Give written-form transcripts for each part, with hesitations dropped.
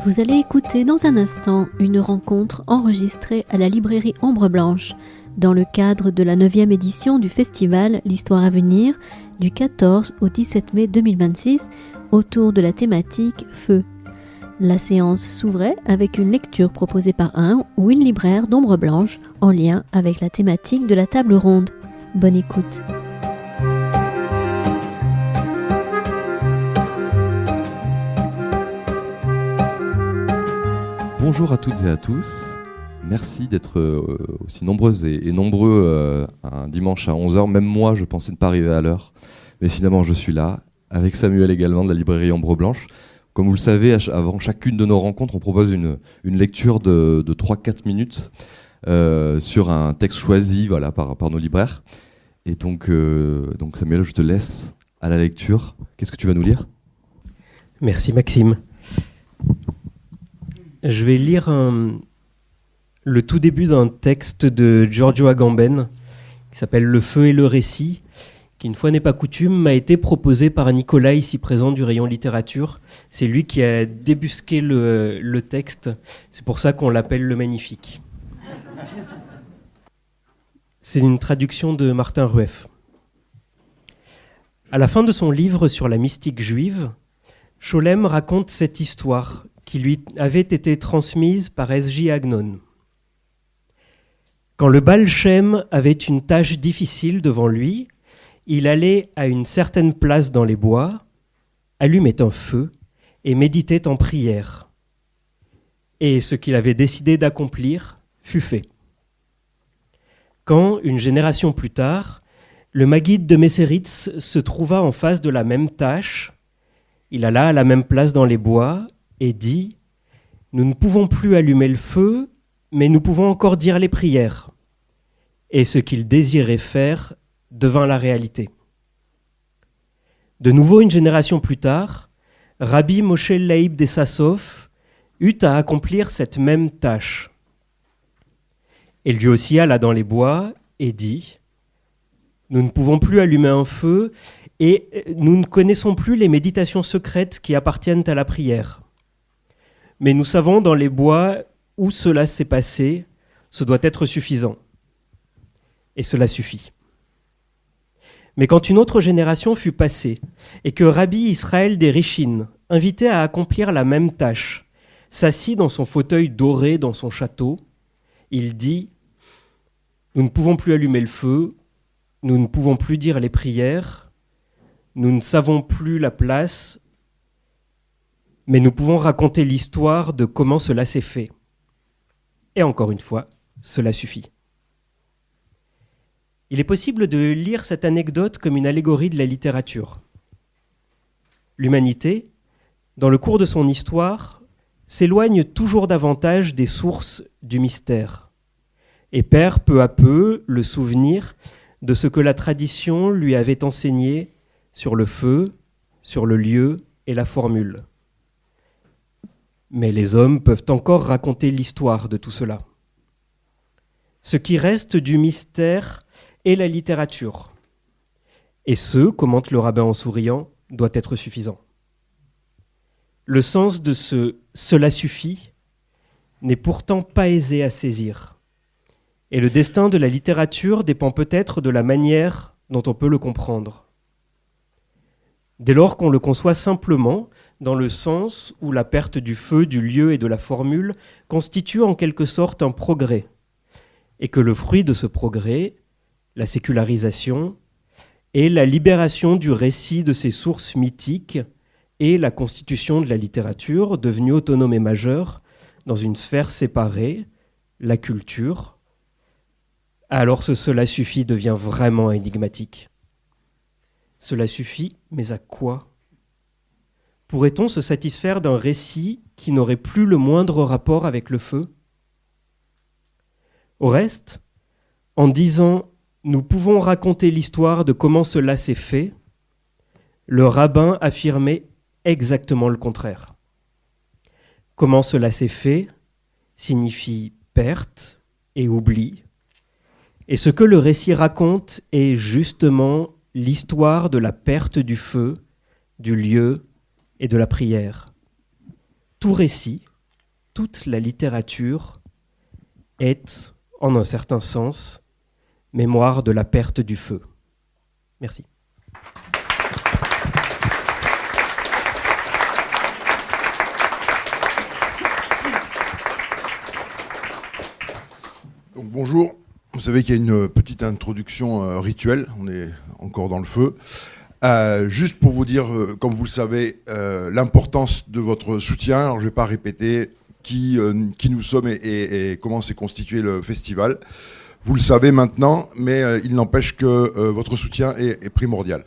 Vous allez écouter dans un instant une rencontre enregistrée à la librairie Ombre Blanche dans le cadre de la 9e édition du festival L'Histoire à venir du 14 au 17 mai 2026 autour de la thématique Feu. La séance s'ouvrait avec une lecture proposée par un ou une libraire d'Ombre Blanche en lien avec la thématique de la table ronde. Bonne écoute. Bonjour à toutes et à tous, merci d'être aussi nombreuses et nombreux un dimanche à 11h. Même moi, je pensais ne pas arriver à l'heure, mais finalement je suis là, avec Samuel également de la librairie Ombre Blanche. Comme vous le savez, avant chacune de nos rencontres, on propose une lecture de 3-4 minutes sur un texte choisi par nos libraires. Et donc Samuel, je te laisse à la lecture. Qu'est-ce que tu vas nous lire ? Merci Maxime. Je vais lire le tout début d'un texte de Giorgio Agamben qui s'appelle « Le feu et le récit », qui, une fois n'est pas coutume, m'a été proposé par Nicolas, ici présent du rayon littérature. C'est lui qui a débusqué le texte, c'est pour ça qu'on l'appelle le Magnifique. C'est une traduction de Martin Rueff. À la fin de son livre sur la mystique juive, Scholem raconte cette histoire qui lui avait été transmise par S.J. Agnon. Quand le Baal Shem avait une tâche difficile devant lui, il allait à une certaine place dans les bois, allumait un feu et méditait en prière. Et ce qu'il avait décidé d'accomplir fut fait. Quand, une génération plus tard, le Maguide de Messeritz se trouva en face de la même tâche, il alla à la même place dans les bois et dit « Nous ne pouvons plus allumer le feu, mais nous pouvons encore dire les prières. » Et ce qu'il désirait faire devint la réalité. De nouveau, une génération plus tard, Rabbi Moshe Leib de Sassov eut à accomplir cette même tâche. Et lui aussi alla dans les bois et dit « Nous ne pouvons plus allumer un feu et nous ne connaissons plus les méditations secrètes qui appartiennent à la prière. Mais nous savons dans les bois où cela s'est passé, ce doit être suffisant. » Et cela suffit. Mais quand une autre génération fut passée et que Rabbi Israël des Rishines, invité à accomplir la même tâche, s'assit dans son fauteuil doré dans son château, il dit « Nous ne pouvons plus allumer le feu, nous ne pouvons plus dire les prières, nous ne savons plus la place, mais nous pouvons raconter l'histoire de comment cela s'est fait. » Et encore une fois, cela suffit. Il est possible de lire cette anecdote comme une allégorie de la littérature. L'humanité, dans le cours de son histoire, s'éloigne toujours davantage des sources du mystère et perd peu à peu le souvenir de ce que la tradition lui avait enseigné sur le feu, sur le lieu et la formule. Mais les hommes peuvent encore raconter l'histoire de tout cela. Ce qui reste du mystère est la littérature. Et ce, commente le rabbin en souriant, doit être suffisant. Le sens de ce « cela suffit » n'est pourtant pas aisé à saisir. Et le destin de la littérature dépend peut-être de la manière dont on peut le comprendre. Dès lors qu'on le conçoit simplement, dans le sens où la perte du feu, du lieu et de la formule constitue en quelque sorte un progrès, et que le fruit de ce progrès, la sécularisation, est la libération du récit de ses sources mythiques et la constitution de la littérature, devenue autonome et majeure, dans une sphère séparée, la culture, alors cela suffit devient vraiment énigmatique. Cela suffit, mais à quoi ? Pourrait-on se satisfaire d'un récit qui n'aurait plus le moindre rapport avec le feu ? Au reste, en disant « Nous pouvons raconter l'histoire de comment cela s'est fait », le rabbin affirmait exactement le contraire. Comment cela s'est fait signifie perte et oubli, et ce que le récit raconte est justement l'histoire de la perte du feu, du lieu et de la prière. Tout récit, toute la littérature est, en un certain sens, mémoire de la perte du feu. Merci. Donc, bonjour. Vous savez qu'il y a une petite introduction rituelle. On est encore dans le feu. Juste pour vous dire, comme vous le savez, l'importance de votre soutien. Alors, je ne vais pas répéter qui nous sommes et comment s'est constitué le festival. Vous le savez maintenant, mais il n'empêche que votre soutien est primordial.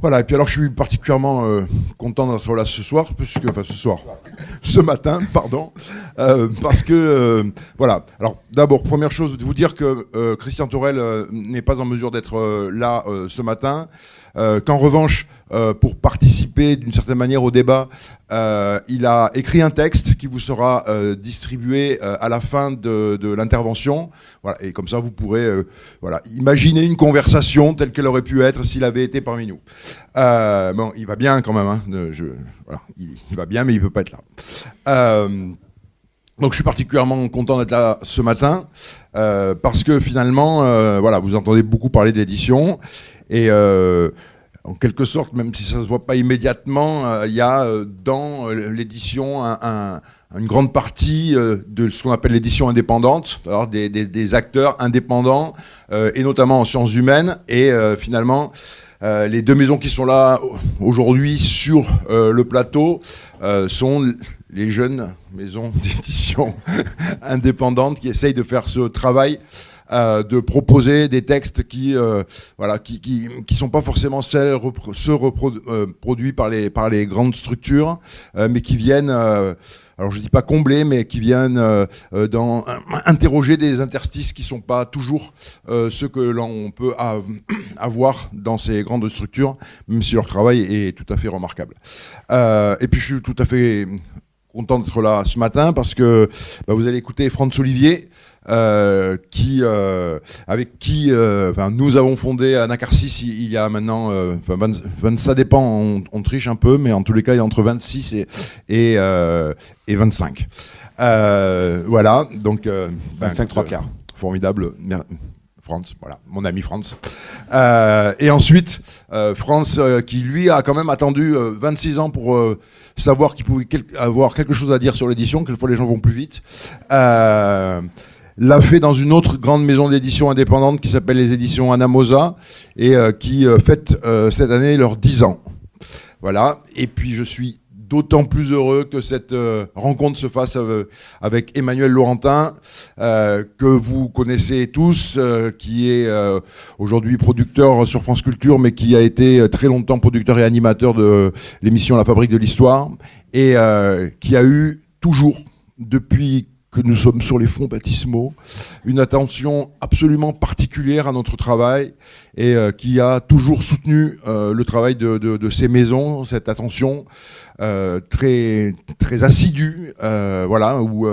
Voilà, et puis alors je suis particulièrement content d'être là ce matin, pardon, parce que, voilà. Alors d'abord, première chose, de vous dire que Christian Thorel n'est pas en mesure d'être là ce matin, qu'en revanche, pour participer d'une certaine manière au débat, il a écrit un texte qui vous sera distribué à la fin de l'intervention. Voilà, et comme ça, vous pourrez voilà, imaginer une conversation telle qu'elle aurait pu être s'il avait été parmi nous. Bon, il va bien quand même. Hein, voilà, il va bien, mais il ne peut pas être là. Donc je suis particulièrement content d'être là ce matin parce que finalement, voilà, vous entendez beaucoup parler de l'édition et en quelque sorte, même si ça ne se voit pas immédiatement, il y a dans l'édition une grande partie de ce qu'on appelle l'édition indépendante, alors des acteurs indépendants, et notamment en sciences humaines. Et finalement, les deux maisons qui sont là aujourd'hui sur le plateau sont les jeunes maisons d'édition indépendantes qui essayent de faire ce travail de proposer des textes qui voilà, qui sont pas forcément produits par les grandes structures, mais qui viennent alors je dis pas combler, mais qui viennent interroger des interstices qui sont pas toujours ceux que l'on peut avoir dans ces grandes structures, même si leur travail est tout à fait remarquable. Et puis je suis tout à fait content d'être là ce matin parce que vous allez écouter Franz Olivier, avec qui nous avons fondé Anacarsis il y a maintenant, ça dépend, on triche un peu, mais en tous les cas il y a entre 26 et 25. Voilà, donc 25 3 quarts. Formidable. Franz, voilà, mon ami Franz. Et ensuite, Franz, qui lui a quand même attendu 26 ans pour savoir qu'il pouvait avoir quelque chose à dire sur l'édition, quelquefois les gens vont plus vite. L'a fait dans une autre grande maison d'édition indépendante qui s'appelle les éditions Anamosa et qui fête cette année leurs 10 ans. Voilà, et puis je suis d'autant plus heureux que cette rencontre se fasse avec Emmanuel Laurentin, que vous connaissez tous, qui est aujourd'hui producteur sur France Culture, mais qui a été très longtemps producteur et animateur de l'émission La Fabrique de l'Histoire, et qui a eu toujours, depuis que nous sommes sur les fonds baptismaux, une attention absolument particulière à notre travail et qui a toujours soutenu le travail de ces maisons, cette attention très, très assidue, voilà, où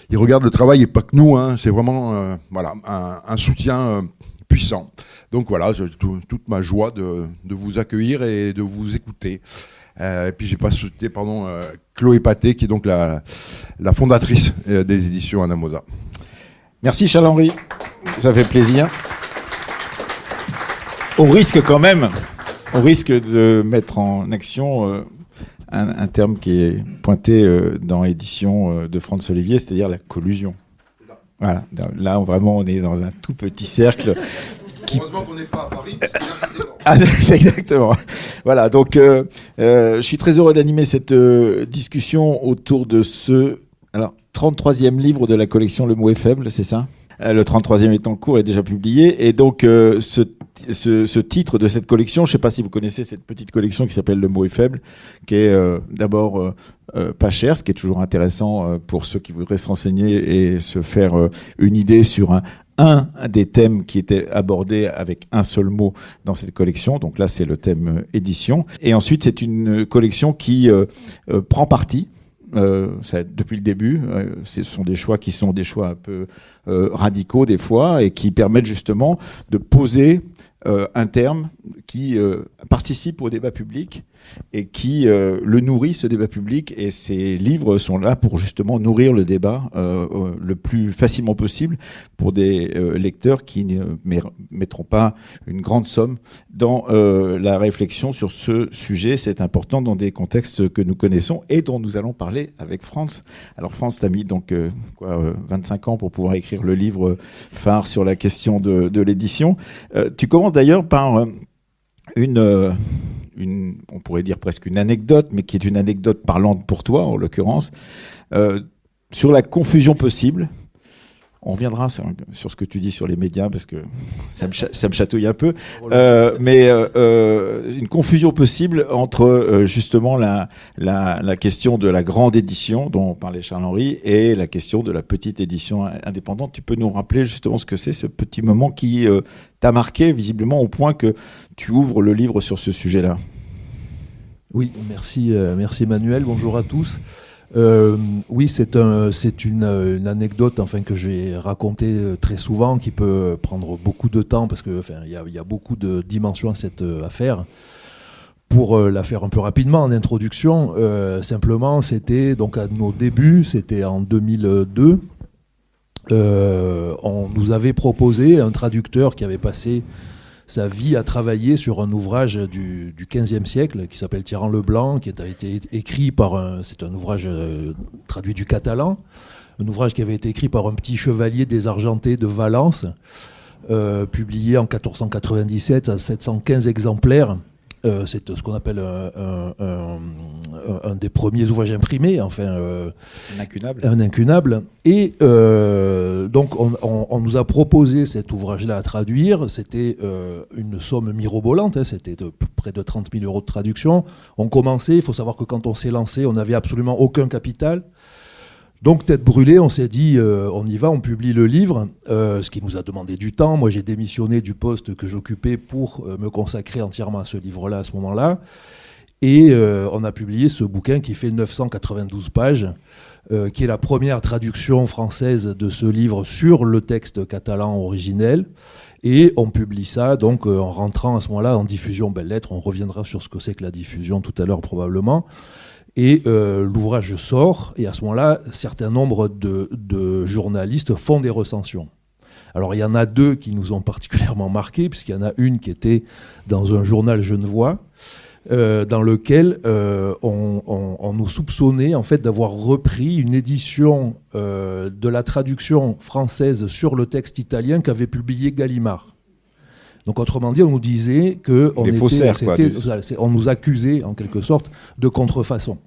il regarde le travail et pas que nous, hein, c'est vraiment voilà, un soutien puissant. Donc voilà, toute ma joie de vous accueillir et de vous écouter. Et puis j'ai pas souhaité, Chloé Paté, qui est donc la fondatrice des éditions Anamosa. Merci Charles-Henri, ça fait plaisir. On risque de mettre en action un terme qui est pointé dans l'édition de Franz Olivier, c'est-à-dire la collusion. Voilà, là vraiment on est dans un tout petit cercle. Heureusement qu'on n'est pas à Paris, parce que là, c'était bon. Ah, c'est exactement. Voilà, donc je suis très heureux d'animer cette discussion autour de ce 33e livre de la collection Le Mot est faible, c'est ça ? Le 33e est en cours, est déjà publié. Et donc ce titre de cette collection, je ne sais pas si vous connaissez cette petite collection qui s'appelle Le Mot est faible, qui est d'abord pas cher, ce qui est toujours intéressant pour ceux qui voudraient se renseigner et se faire une idée sur un des thèmes qui était abordé avec un seul mot dans cette collection. Donc là, c'est le thème édition. Et ensuite, c'est une collection qui prend parti. Depuis le début, ce sont des choix qui sont des choix un peu radicaux des fois et qui permettent justement de poser un terme qui participe au débat public et qui le nourrit, ce débat public, et ces livres sont là pour justement nourrir le débat le plus facilement possible pour des lecteurs qui ne mettront pas une grande somme dans la réflexion sur ce sujet. C'est important dans des contextes que nous connaissons et dont nous allons parler avec France. Alors France, tu as mis donc 25 ans pour pouvoir écrire le livre phare sur la question de l'édition. Tu commences d'ailleurs par on pourrait dire presque une anecdote, mais qui est une anecdote parlante pour toi, en l'occurrence, sur la confusion possible. On reviendra sur ce que tu dis sur les médias, parce que ça me chatouille un peu. Mais une confusion possible entre justement la question de la grande édition, dont parlait Charles-Henri, et la question de la petite édition indépendante. Tu peux nous rappeler justement ce que c'est, ce petit moment qui t'a marqué, visiblement, au point que tu ouvres le livre sur ce sujet-là? Oui, merci Emmanuel, bonjour à tous. Oui, c'est une anecdote que j'ai racontée très souvent, qui peut prendre beaucoup de temps, parce qu'il y a beaucoup de dimensions à cette affaire. Pour la faire un peu rapidement, en introduction, simplement, c'était donc à nos débuts, c'était en 2002. On nous avait proposé un traducteur qui avait passé sa vie à travailler sur un ouvrage du XVe siècle qui s'appelle Tirant le Blanc, qui a été écrit c'est un ouvrage traduit du catalan, un ouvrage qui avait été écrit par un petit chevalier désargenté de Valence, publié en 1497 à 715 exemplaires. C'est ce qu'on appelle un des premiers ouvrages imprimés, un incunable. Et donc on nous a proposé cet ouvrage-là à traduire. C'était une somme mirobolante, c'était près de 30 000 € de traduction. On commençait, il faut savoir que quand on s'est lancé, on n'avait absolument aucun capital. Donc, tête brûlée, on s'est dit, on y va, on publie le livre, ce qui nous a demandé du temps. Moi, j'ai démissionné du poste que j'occupais pour me consacrer entièrement à ce livre-là, à ce moment-là. Et on a publié ce bouquin qui fait 992 pages, qui est la première traduction française de ce livre sur le texte catalan originel. Et on publie ça, donc, en rentrant à ce moment-là en diffusion Belles Lettres. On reviendra sur ce que c'est que la diffusion tout à l'heure, probablement. Et l'ouvrage sort, et à ce moment-là, un certain nombre de journalistes font des recensions. Alors il y en a deux qui nous ont particulièrement marqués, puisqu'il y en a une qui était dans un journal genevois, dans lequel on nous soupçonnait en fait d'avoir repris une édition de la traduction française sur le texte italien qu'avait publié Gallimard. Donc autrement dit, on nous disait qu'on nous accusait en quelque sorte de contrefaçon.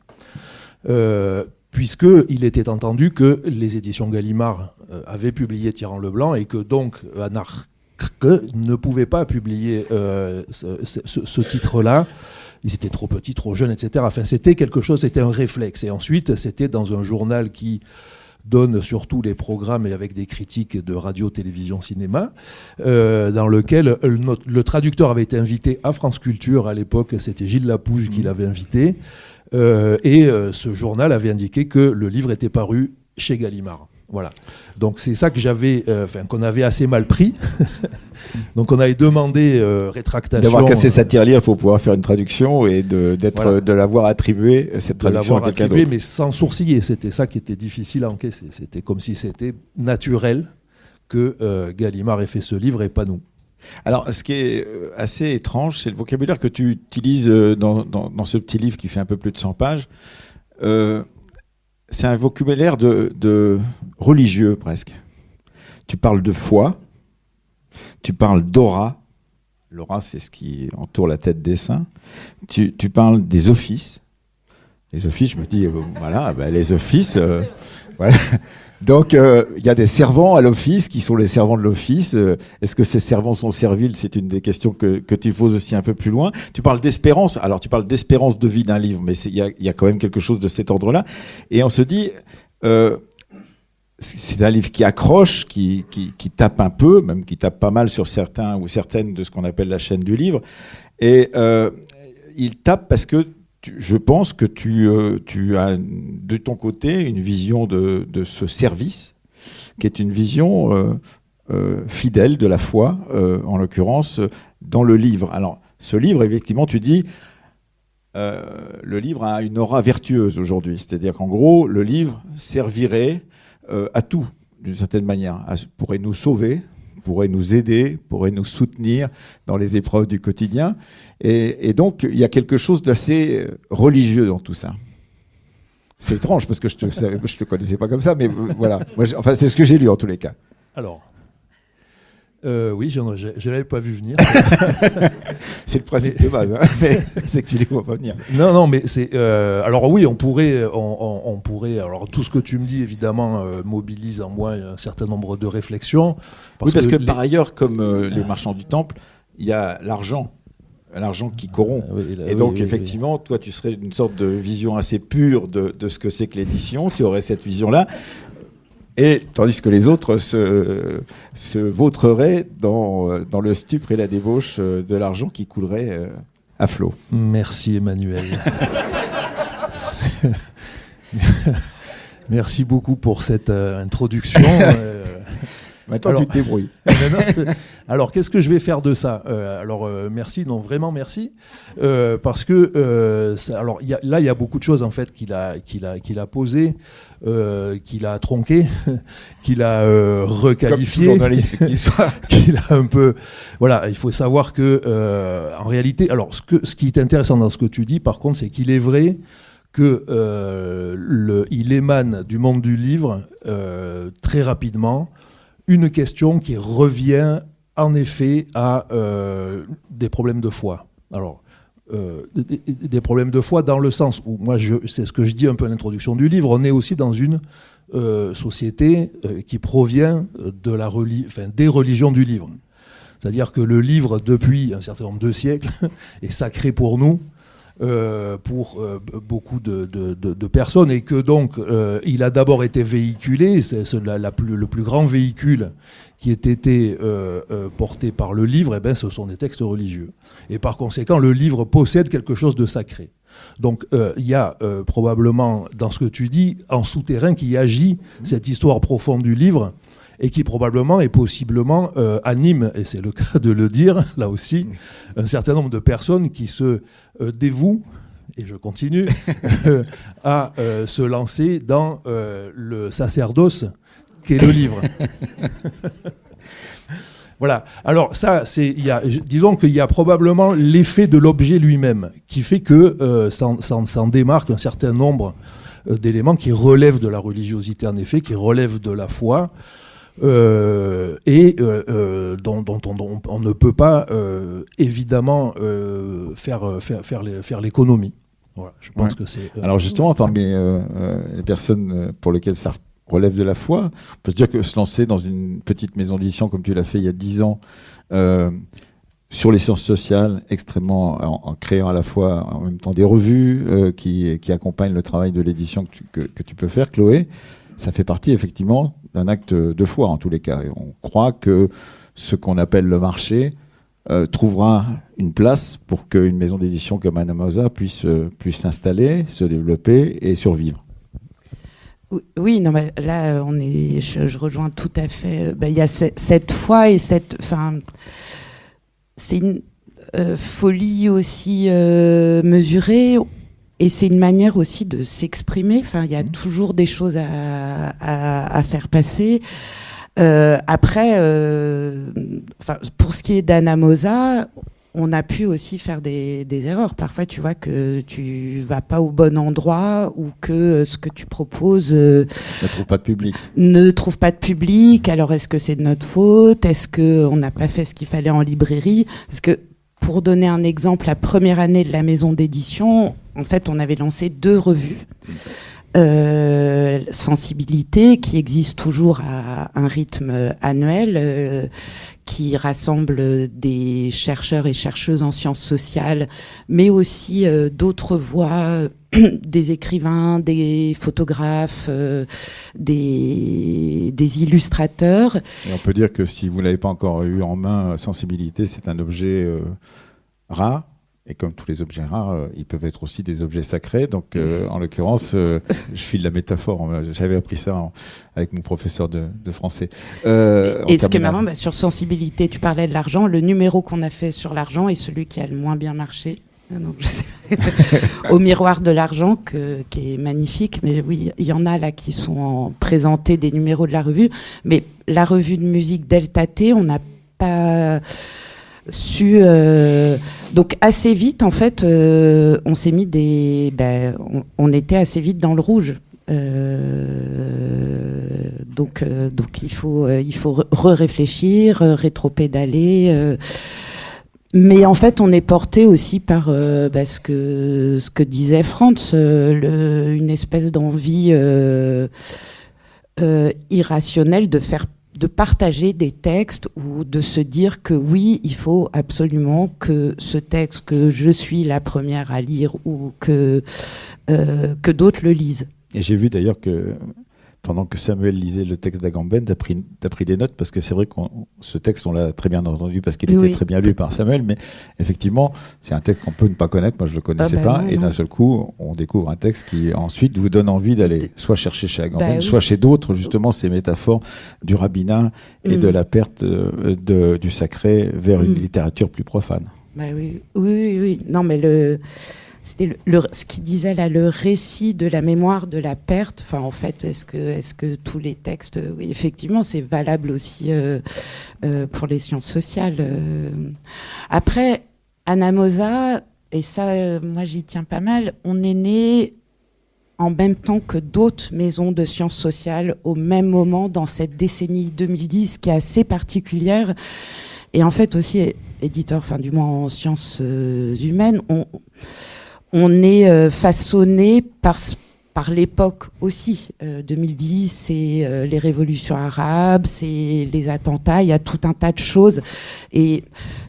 Puisqu'il était entendu que les éditions Gallimard avaient publié Tirant le Blanc et que donc Anarque ne pouvait pas publier ce titre-là. Ils étaient trop petits, trop jeunes, etc. Enfin, c'était quelque chose, c'était un réflexe. Et ensuite, c'était dans un journal qui donne surtout les programmes et avec des critiques de radio, télévision, cinéma, dans lequel le traducteur avait été invité à France Culture à l'époque, c'était Gilles Lapouge qui l'avait invité, et ce journal avait indiqué que le livre était paru chez Gallimard. Voilà. Donc c'est ça que qu'on avait assez mal pris. Donc on avait demandé rétractation. D'avoir cassé sa tirelire pour pouvoir faire une traduction et de l'avoir attribué, cette traduction à quelqu'un d'autre. Mais sans sourciller, c'était ça qui était difficile à encaisser. C'était comme si c'était naturel que Gallimard ait fait ce livre et pas nous. Alors, ce qui est assez étrange, c'est le vocabulaire que tu utilises dans ce petit livre qui fait un peu plus de 100 pages. C'est un vocabulaire de religieux, presque. Tu parles de foi, tu parles d'aura. L'aura, c'est ce qui entoure la tête des saints. Tu parles des offices. Les offices, je me dis, les offices... voilà. Donc, il y a des servants à l'office qui sont les servants de l'office. Est-ce que ces servants sont serviles? C'est une des questions que tu poses aussi un peu plus loin. Tu parles d'espérance. Alors, tu parles d'espérance de vie d'un livre, mais il y a quand même quelque chose de cet ordre-là. Et on se dit, c'est un livre qui accroche, qui tape un peu, même qui tape pas mal sur certains ou certaines de ce qu'on appelle la chaîne du livre. Et il tape parce que je pense que tu as de ton côté une vision de ce service qui est une vision fidèle de la foi, en l'occurrence, dans le livre. Alors, ce livre, effectivement, tu dis, le livre a une aura vertueuse aujourd'hui. C'est-à-dire qu'en gros, le livre servirait à tout, d'une certaine manière. Pourrait nous sauver, pourrait nous aider, pourrait nous soutenir dans les épreuves du quotidien. Et donc, il y a quelque chose d'assez religieux dans tout ça. C'est étrange parce que je te connaissais pas comme ça, mais voilà. Enfin, c'est ce que j'ai lu en tous les cas. Alors, oui, je ne l'avais pas vu venir. C'est le principe de base, hein, mais c'est que tu les vois pas venir. Non, mais c'est. Alors oui, on pourrait. Alors tout ce que tu me dis, évidemment, mobilise en moi un certain nombre de réflexions. Parce que par ailleurs, comme les marchands du temple, il y a l'argent qui corrompt. Et donc, effectivement, toi, tu serais d'une sorte de vision assez pure de ce que c'est que l'édition. Tu aurais cette vision-là. Et tandis que les autres se vautreraient dans le stupre et la débauche de l'argent qui coulerait à flot. Merci, Emmanuel. Merci beaucoup pour cette introduction. Maintenant, tu te débrouilles. Alors, qu'est-ce que je vais faire de ça ? Merci, non, vraiment merci. Parce que, il y a beaucoup de choses, en fait, qu'il a posées, qu'il a tronquées, qu'il a requalifiées. Comme tout journaliste qu'il soit. Qu'il a un peu... Voilà, il faut savoir que, en réalité... Alors, ce qui est intéressant dans ce que tu dis, par contre, c'est qu'il est vrai qu'il émane du monde du livre très rapidement une question qui revient en effet à des problèmes de foi. Alors, des problèmes de foi dans le sens où, moi, c'est ce que je dis un peu à l'introduction du livre, on est aussi dans une société qui provient des religions du livre. C'est-à-dire que le livre, depuis un certain nombre de siècles, est sacré pour nous, pour beaucoup de personnes, et que donc il a d'abord été véhiculé, c'est le plus grand véhicule qui ait été porté par le livre, ce sont des textes religieux. Et par conséquent, le livre possède quelque chose de sacré. Donc il y a probablement, dans ce que tu dis, en souterrain qui agit cette histoire profonde du livre, et qui probablement et possiblement anime, et c'est le cas de le dire, là aussi, un certain nombre de personnes qui se dévouent, et je continue, à se lancer dans le sacerdoce qu'est le livre. Voilà. Alors ça, disons qu'il y a probablement l'effet de l'objet lui-même, qui fait que s'en démarque un certain nombre d'éléments qui relèvent de la religiosité, en effet, qui relèvent de la foi, dont on ne peut pas évidemment faire l'économie. Voilà, je pense que c'est. Alors justement, parmi les personnes pour lesquelles ça relève de la foi, on peut se dire que se lancer dans une petite maison d'édition comme tu l'as fait il y a 10 ans, sur les sciences sociales, extrêmement en créant à la fois en même temps des revues qui accompagnent le travail de l'édition que tu peux faire, Chloé. Ça fait partie effectivement d'un acte de foi en tous les cas. Et on croit que ce qu'on appelle le marché trouvera une place pour qu'une maison d'édition comme Anamosa puisse s'installer, se développer et survivre. Oui, non, mais là, je rejoins tout à fait. Il y a cette foi et c'est une folie aussi mesurée. Et c'est une manière aussi de s'exprimer. Enfin, il y a toujours des choses à faire passer. Après, pour ce qui est d'Anamosa, on a pu aussi faire des erreurs. Parfois, tu vois que tu vas pas au bon endroit ou que ce que tu proposes ne trouve pas de public. Ne trouve pas de public. Alors, est-ce que c'est de notre faute ? Est-ce qu'on n'a pas fait ce qu'il fallait en librairie ? Parce que, pour donner un exemple, la première année de la maison d'édition, en fait, on avait lancé 2 revues. Sensibilité, qui existe toujours à un rythme annuel, qui rassemble des chercheurs et chercheuses en sciences sociales, mais aussi d'autres voix, des écrivains, des photographes, des illustrateurs. Et on peut dire que si vous ne l'avez pas encore eu en main, Sensibilité, c'est un objet rare. Et comme tous les objets rares, ils peuvent être aussi des objets sacrés. Donc, en l'occurrence, je file la métaphore. J'avais appris ça avec mon professeur de français. Et ce qui est marrant, sur Sensibilité, tu parlais de l'argent. Le numéro qu'on a fait sur l'argent est celui qui a le moins bien marché. non, je sais pas. Au miroir de l'argent, qui est magnifique. Mais oui, il y en a là qui sont présentés des numéros de la revue. Mais la revue de musique Delta T, on n'a pas su. Donc assez vite, en fait, on s'est mis on était assez vite dans le rouge. Donc il faut réfléchir, rétro-pédaler. Mais en fait, on est porté aussi par ce que disait Frantz, une espèce d'envie irrationnelle de partager des textes ou de se dire que oui, il faut absolument que ce texte que je suis la première à lire ou que d'autres le lisent. Et j'ai vu d'ailleurs que pendant que Samuel lisait le texte d'Agamben, t'as pris des notes, parce que c'est vrai que ce texte, on l'a très bien entendu parce qu'il était très bien lu par Samuel, mais effectivement, c'est un texte qu'on peut ne pas connaître. Moi, je le connaissais pas, et d'un seul coup, on découvre un texte qui ensuite vous donne envie d'aller soit chercher chez Agamben, soit chez d'autres, justement, ces métaphores du rabbinat et de la perte du sacré vers une littérature plus profane. Oui. Non, mais c'était ce qu'il disait là, le récit de la mémoire de la perte. Enfin, en fait, est-ce que tous les textes, oui, effectivement, c'est valable aussi pour les sciences sociales. Après, Anna Mosa, et ça, moi, j'y tiens pas mal. On est né en même temps que d'autres maisons de sciences sociales au même moment dans cette décennie 2010, qui est assez particulière. Et en fait aussi, éditeur, enfin du moins en sciences humaines, on est façonné par l'époque aussi. 2010, c'est les révolutions arabes, c'est les attentats, il y a tout un tas de choses. Et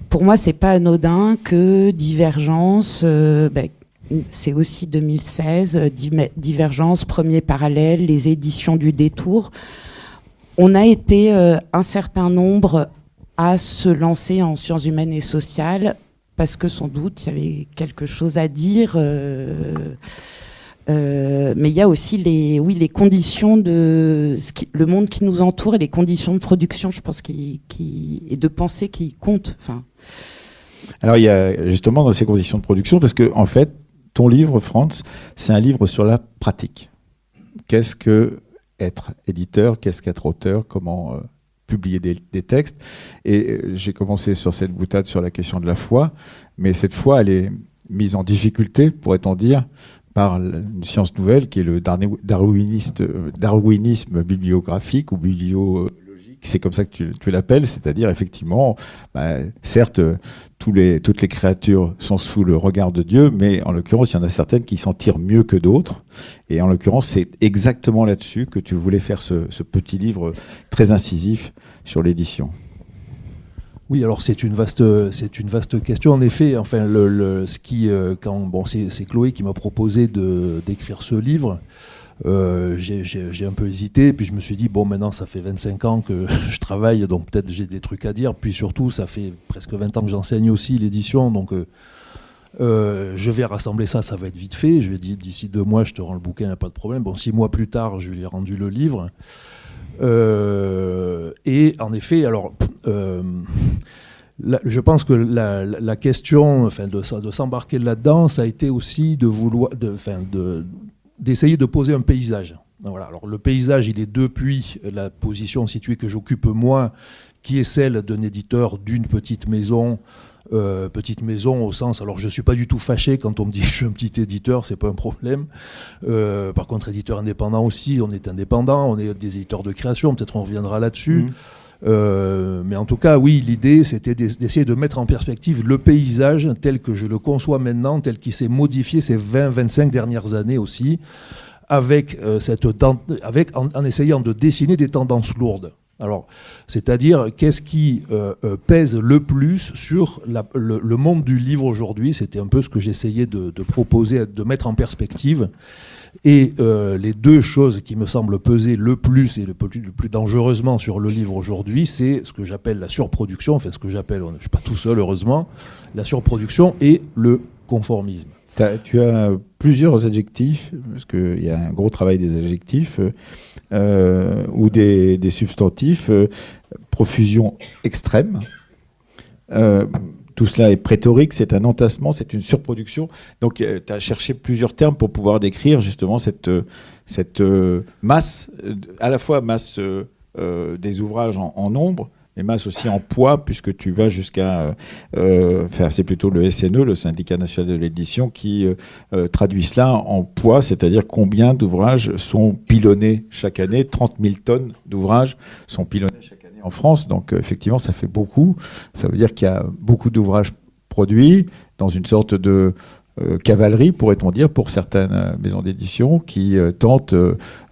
pour moi, c'est pas anodin que Divergence, c'est aussi 2016, Divergence, Premier Parallèle, les éditions du Détour. On a été un certain nombre à se lancer en sciences humaines et sociales, parce que sans doute, il y avait quelque chose à dire. Mais il y a aussi les conditions le monde qui nous entoure et les conditions de production, je pense, et de pensée qui comptent. Enfin. Alors, il y a justement dans ces conditions de production, parce que en fait, ton livre, Frantz, c'est un livre sur la pratique. Qu'est-ce que être éditeur? Qu'est-ce qu'être auteur? Comment publier des textes? Et j'ai commencé sur cette boutade sur la question de la foi, mais cette foi, elle est mise en difficulté, pourrait-on dire, par une science nouvelle qui est le darwinisme bibliographique ou bibliologique, c'est comme ça que tu l'appelles, c'est-à-dire effectivement, certes, toutes les créatures sont sous le regard de Dieu, mais en l'occurrence, il y en a certaines qui s'en tirent mieux que d'autres, et en l'occurrence, c'est exactement là-dessus que tu voulais faire ce petit livre très incisif sur l'édition. Oui, alors c'est une vaste question. En effet, enfin, c'est Chloé qui m'a proposé d'écrire ce livre. J'ai un peu hésité, puis je me suis dit, bon, maintenant ça fait 25 ans que je travaille, donc peut-être j'ai des trucs à dire, puis surtout ça fait presque 20 ans que j'enseigne aussi l'édition, donc je vais rassembler ça va être vite fait. Je lui ai dit, d'ici 2 mois je te rends le bouquin, pas de problème. Bon, 6 mois plus tard, je lui ai rendu le livre. Et en effet, alors je pense que la question, enfin, de s'embarquer là-dedans, ça a été aussi d'essayer de poser un paysage. Voilà. Alors le paysage, il est depuis la position située que j'occupe moi, qui est celle d'un éditeur d'une petite maison au sens, alors je ne suis pas du tout fâché quand on me dit que je suis un petit éditeur, c'est pas un problème. Par contre, éditeur indépendant aussi, on est indépendant, on est des éditeurs de création, peut-être on reviendra là-dessus. Mais en tout cas, oui, l'idée, c'était d'essayer de mettre en perspective le paysage tel que je le conçois maintenant, tel qu'il s'est modifié ces 20-25 dernières années aussi, en essayant de dessiner des tendances lourdes. Alors, c'est-à-dire, qu'est-ce qui pèse le plus sur le monde du livre aujourd'hui? C'était un peu ce que j'essayais de proposer, de mettre en perspective. Et les 2 choses qui me semblent peser le plus et le plus dangereusement sur le livre aujourd'hui, c'est ce que j'appelle la surproduction, enfin ce que j'appelle, je ne suis pas tout seul heureusement, la surproduction et le conformisme. Tu as plusieurs adjectifs, parce qu'il y a un gros travail des adjectifs, ou des substantifs, profusion extrême. tout cela est prétorique, c'est un entassement, c'est une surproduction. Donc tu as cherché plusieurs termes pour pouvoir décrire justement cette masse, à la fois masse des ouvrages en nombre, mais masse aussi en poids, puisque tu vas jusqu'à c'est plutôt le SNE, le Syndicat national de l'édition, qui traduit cela en poids, c'est-à-dire combien d'ouvrages sont pilonnés chaque année. 30 000 tonnes d'ouvrages sont pilonnés chaque année en France, donc effectivement ça fait beaucoup. Ça veut dire qu'il y a beaucoup d'ouvrages produits dans une sorte de cavalerie, pourrait-on dire, pour certaines maisons d'édition qui tentent,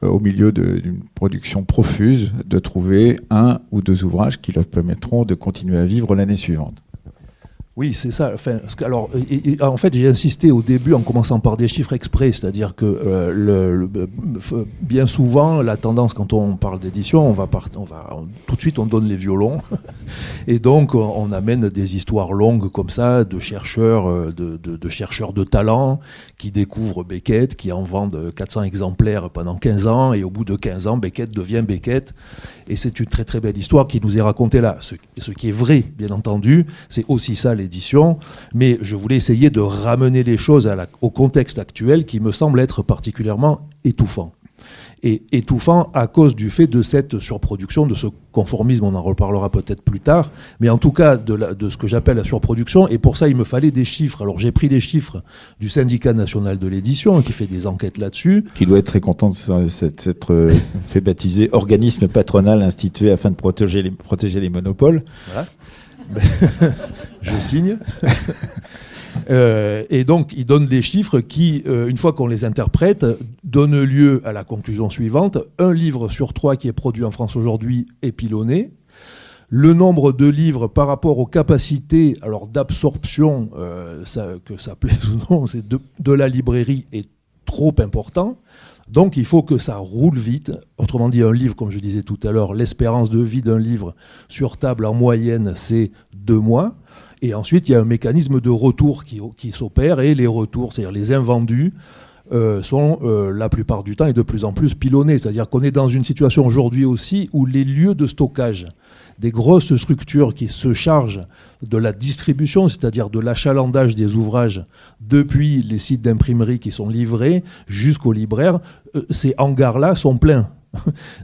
au milieu d'une production profuse, de trouver un ou deux ouvrages qui leur permettront de continuer à vivre l'année suivante. Oui, c'est ça. Enfin, alors, en fait, j'ai insisté au début en commençant par des chiffres exprès, c'est-à-dire que bien souvent, la tendance quand on parle d'édition, tout de suite on donne les violons, et donc on amène des histoires longues comme ça de chercheurs, de chercheurs de talent qui découvrent Beckett, qui en vendent 400 exemplaires pendant 15 ans, et au bout de 15 ans, Beckett devient Beckett, et c'est une très très belle histoire qui nous est racontée là. Ce qui est vrai, bien entendu, c'est aussi ça l'édition, mais je voulais essayer de ramener les choses au contexte actuel qui me semble être particulièrement étouffant. Et étouffant à cause du fait de cette surproduction, de ce conformisme, on en reparlera peut-être plus tard, mais en tout cas de ce que j'appelle la surproduction, et pour ça il me fallait des chiffres. Alors j'ai pris des chiffres du Syndicat national de l'édition, qui fait des enquêtes là-dessus. Qui doit être très content de s'être fait baptiser organisme patronal institué afin de protéger les monopoles. Voilà. Je signe. Et donc, il donne des chiffres qui, une fois qu'on les interprète, donnent lieu à la conclusion suivante. 1 livre sur 3 qui est produit en France aujourd'hui est pilonné. Le nombre de livres par rapport aux capacités d'absorption, que ça plaise ou non, c'est de la librairie est trop important. Donc il faut que ça roule vite. Autrement dit, un livre, comme je disais tout à l'heure, l'espérance de vie d'un livre sur table en moyenne, c'est 2 mois. Et ensuite, il y a un mécanisme de retour qui s'opère, et les retours, c'est-à-dire les invendus, sont la plupart du temps et de plus en plus pilonnés. C'est-à-dire qu'on est dans une situation aujourd'hui aussi où les lieux de stockage des grosses structures qui se chargent de la distribution, c'est-à-dire de l'achalandage des ouvrages depuis les sites d'imprimerie qui sont livrés jusqu'aux libraires, ces hangars-là sont pleins.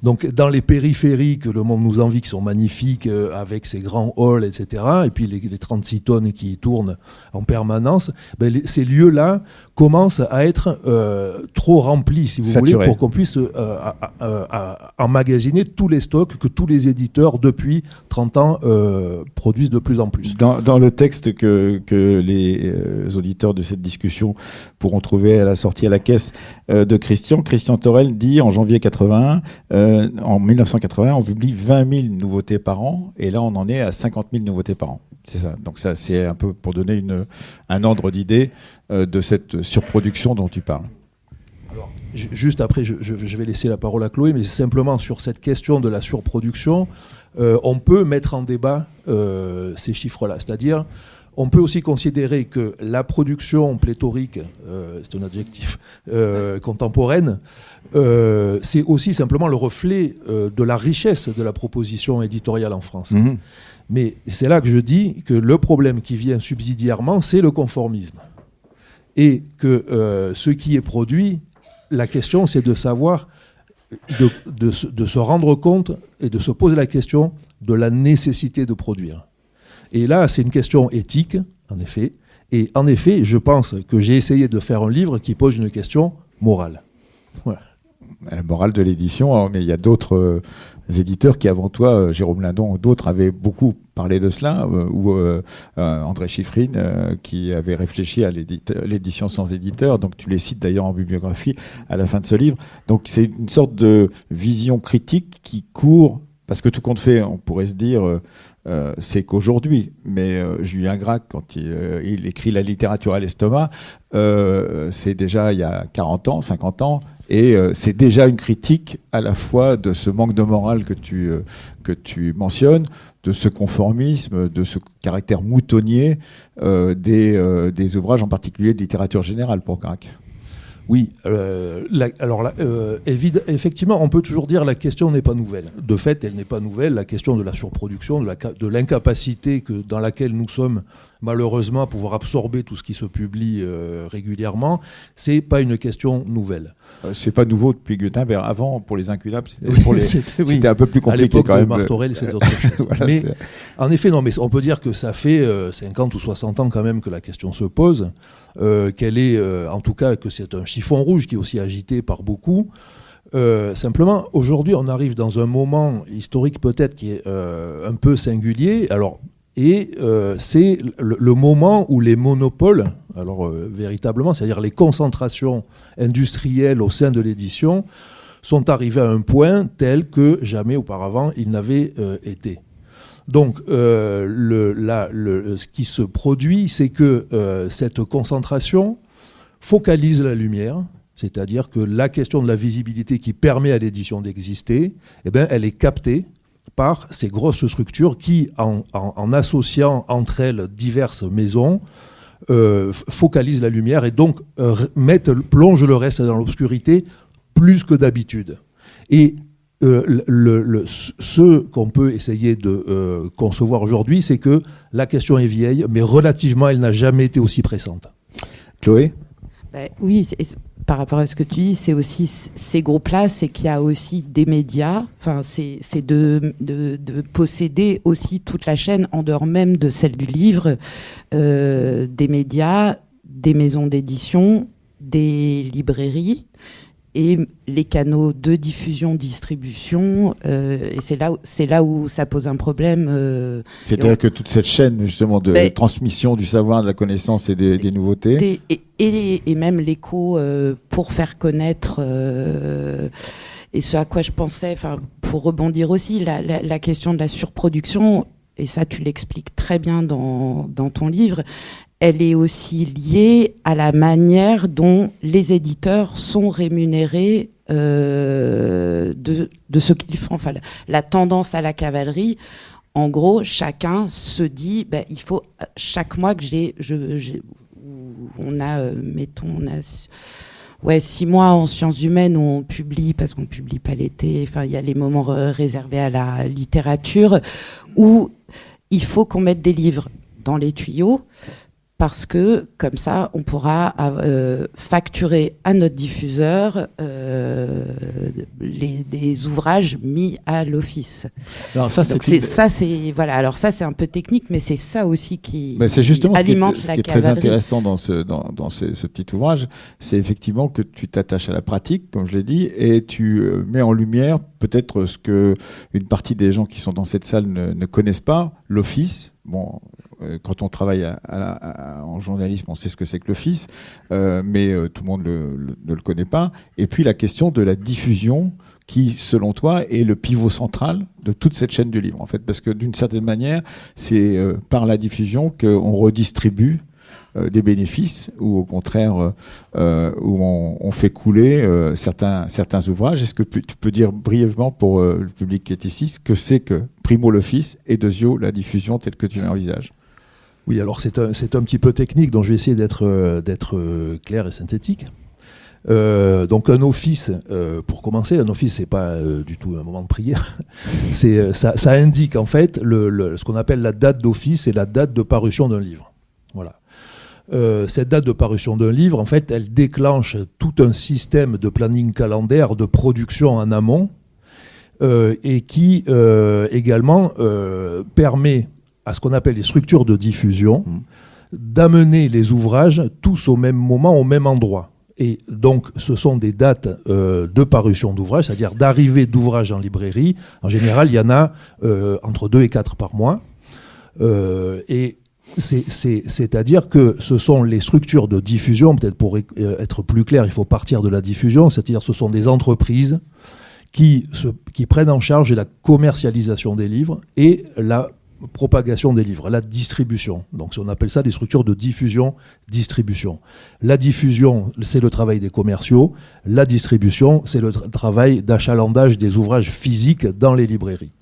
Donc dans les périphéries que le monde nous envie, qui sont magnifiques, avec ces grands halls, etc., et puis les 36 tonnes qui tournent en permanence, ces lieux-là commencent à être trop remplis, si vous saturés, voulez, pour qu'on puisse emmagasiner tous les stocks que tous les éditeurs, depuis 30 ans, produisent de plus en plus. Dans le texte que les auditeurs de cette discussion pourront trouver à la sortie à la caisse de Christian Torel dit en janvier 81, en 1980, on publie 20 000 nouveautés par an, et là on en est à 50 000 nouveautés par an. C'est ça. Donc ça, c'est un peu pour donner un ordre d'idée de cette surproduction dont tu parles. Alors, juste après, je vais laisser la parole à Chloé, mais simplement sur cette question de la surproduction, on peut mettre en débat ces chiffres-là. C'est-à-dire, on peut aussi considérer que la production pléthorique, c'est un adjectif, contemporaine, c'est aussi simplement le reflet de la richesse de la proposition éditoriale en France. Mmh. Mais c'est là que je dis que le problème qui vient subsidiairement, c'est le conformisme. Et que ce qui est produit, la question, c'est de savoir, de se rendre compte et de se poser la question de la nécessité de produire. Et là, c'est une question éthique, en effet. Et en effet, je pense que j'ai essayé de faire un livre qui pose une question morale. Voilà. La morale de l'édition, mais il y a d'autres éditeurs qui, avant toi, Jérôme Lindon ou d'autres, avaient beaucoup parlé de cela, ou André Chiffrine, qui avait réfléchi à l'édition sans éditeur. Donc tu les cites d'ailleurs en bibliographie à la fin de ce livre. Donc c'est une sorte de vision critique qui court, parce que tout compte fait, on pourrait se dire... c'est qu'aujourd'hui, mais Julien Gracq, quand il écrit La littérature à l'estomac, c'est déjà il y a 40 ans, 50 ans, et c'est déjà une critique à la fois de ce manque de morale que tu mentionnes, de ce conformisme, de ce caractère moutonnier des ouvrages, en particulier de littérature générale pour Gracq. Oui, effectivement, on peut toujours dire que la question n'est pas nouvelle. De fait, elle n'est pas nouvelle. La question de la surproduction, de l'incapacité dans laquelle nous sommes malheureusement pouvoir absorber tout ce qui se publie régulièrement, c'est pas une question nouvelle. C'est pas nouveau depuis Gutenberg. Avant, pour les incunables, C'était c'était un peu plus à compliqué l'époque quand de même. Martorell, c'est autre chose. Voilà, mais c'est- en effet, non, mais on peut dire que ça fait 50 ou 60 ans quand même que la question se pose, qu'elle est, en tout cas, que c'est un chiffon rouge qui est aussi agité par beaucoup. Simplement, aujourd'hui, on arrive dans un moment historique peut-être qui est un peu singulier. Alors, c'est le moment où les monopoles, alors véritablement, c'est-à-dire les concentrations industrielles au sein de l'édition, sont arrivés à un point tel que jamais auparavant ils n'avaient été. Donc, ce qui se produit, c'est que cette concentration focalise la lumière, c'est-à-dire que la question de la visibilité qui permet à l'édition d'exister, eh ben, elle est captée par ces grosses structures qui, en associant entre elles diverses maisons, focalisent la lumière et donc plongent le reste dans l'obscurité plus que d'habitude. Et ce qu'on peut essayer de concevoir aujourd'hui, c'est que la question est vieille, mais relativement, elle n'a jamais été aussi pressante. Chloé ? Oui, par rapport à ce que tu dis, c'est aussi ces groupes-là, c'est qu'il y a aussi des médias. Enfin, c'est de posséder aussi toute la chaîne en dehors même de celle du livre, des médias, des maisons d'édition, des librairies et les canaux de diffusion, distribution. Et c'est là où ça pose un problème. C'est-à-dire que toute cette chaîne justement de transmission du savoir, de la connaissance et des nouveautés. Et même l'écho pour faire connaître, et ce à quoi je pensais, pour rebondir aussi, la question de la surproduction, et ça tu l'expliques très bien dans ton livre, elle est aussi liée à la manière dont les éditeurs sont rémunérés de ce qu'ils font. Enfin, la tendance à la cavalerie, en gros, chacun se dit, il faut chaque mois que on a 6 mois en sciences humaines où on publie, parce qu'on publie pas l'été, il y a les moments réservés à la littérature, où il faut qu'on mette des livres dans les tuyaux, parce que, comme ça, on pourra facturer à notre diffuseur des ouvrages mis à l'office. Alors ça, Alors ça, c'est un peu technique, mais c'est ça aussi qui c'est justement alimente ce la qui est cavalerie. très intéressant dans ce petit ouvrage, c'est effectivement que tu t'attaches à la pratique, comme je l'ai dit, et tu mets en lumière peut-être ce que une partie des gens qui sont dans cette salle ne connaissent pas, l'office. Bon, quand on travaille en journalisme, on sait ce que c'est que l'office, mais tout le monde ne le connaît pas. Et puis la question de la diffusion, qui, selon toi, est le pivot central de toute cette chaîne du livre, en fait, parce que d'une certaine manière, c'est par la diffusion qu'on redistribue des bénéfices, ou au contraire où on fait couler certains ouvrages. Est-ce que tu peux dire brièvement pour le public qui est ici ce que c'est que primo l'office et deuxio la diffusion telle que tu l'envisages? Oui, alors c'est un petit peu technique, donc je vais essayer d'être clair et synthétique. Donc un office, pour commencer, un office c'est pas du tout un moment de prière. Ça indique en fait ce qu'on appelle la date d'office et la date de parution d'un livre. Voilà. Cette date de parution d'un livre, en fait, elle déclenche tout un système de planning calendaire de production en amont et qui également permet à ce qu'on appelle les structures de diffusion d'amener les ouvrages tous au même moment, au même endroit. Et donc, ce sont des dates de parution d'ouvrages, c'est-à-dire d'arrivée d'ouvrages en librairie. En général, il y en a entre 2 et 4 par mois. Et c'est-à-dire que ce sont les structures de diffusion, peut-être pour être plus clair, il faut partir de la diffusion, c'est-à-dire ce sont des entreprises qui prennent en charge la commercialisation des livres et la propagation des livres, la distribution. Donc on appelle ça des structures de diffusion-distribution. La diffusion, c'est le travail des commerciaux. La distribution, c'est le travail d'achalandage des ouvrages physiques dans les librairies.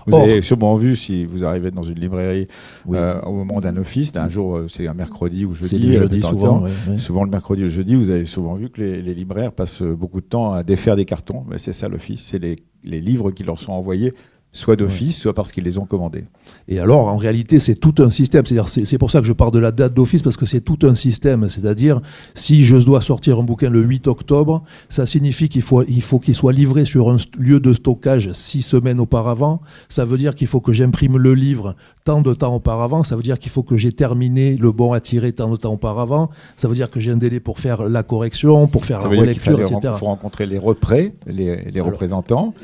Vous avez sûrement vu, si vous arrivez dans une librairie au moment d'un office, d'un jour, c'est un mercredi ou jeudi. C'est le jeudi souvent. Souvent le mercredi ou le jeudi, vous avez souvent vu que les libraires passent beaucoup de temps à défaire des cartons. Mais c'est ça l'office, c'est les livres qui leur sont envoyés soit d'office, soit parce qu'ils les ont commandés. Et alors, en réalité, c'est tout un système. C'est pour ça que je parle de la date d'office, parce que c'est tout un système. C'est-à-dire, si je dois sortir un bouquin le 8 octobre, ça signifie qu'il faut qu'il soit livré sur un lieu de stockage 6 semaines auparavant. Ça veut dire qu'il faut que j'imprime le livre tant de temps auparavant. Ça veut dire qu'il faut que j'ai terminé le bon à tirer tant de temps auparavant. Ça veut dire que j'ai un délai pour faire la correction, pour faire la relecture, etc. Il faut rencontrer les représ, les représentants,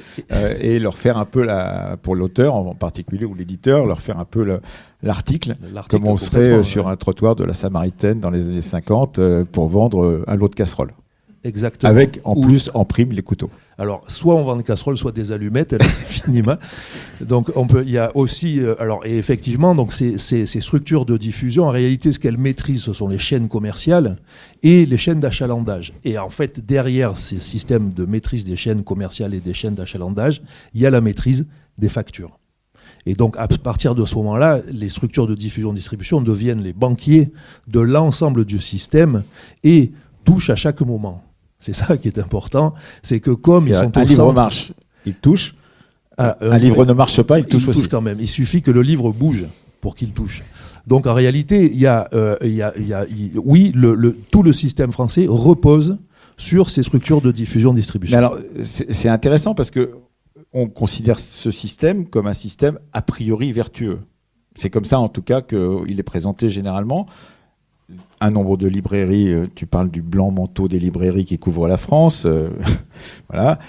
et leur faire un peu, pour l'auteur en particulier, ou l'éditeur, leur faire un peu l'article, comme on serait sur un trottoir de la Samaritaine dans les années 50 pour vendre un lot de casseroles. Exactement. Avec en plus en prime les couteaux. Alors, soit on vend des casseroles, soit des allumettes, là, c'est finiment. Donc, il y a aussi, et effectivement, donc ces structures de diffusion, en réalité, ce qu'elles maîtrisent, ce sont les chaînes commerciales et les chaînes d'achalandage. Et en fait, derrière ces systèmes de maîtrise des chaînes commerciales et des chaînes d'achalandage, il y a la maîtrise des factures. Et donc, à partir de ce moment-là, les structures de diffusion-distribution deviennent les banquiers de l'ensemble du système et touchent à chaque moment. C'est ça qui est important, c'est que comme ils sont au centre... Un livre marche, il touche. Un livre ne marche pas, il touche aussi. Il touche quand même. Il suffit que le livre bouge pour qu'il touche. Donc en réalité, tout le système français repose sur ces structures de diffusion-distribution. Mais alors, c'est intéressant parce que on considère ce système comme un système a priori vertueux. C'est comme ça en tout cas qu'il est présenté généralement. Un nombre de librairies, tu parles du blanc manteau des librairies qui couvrent la France, voilà,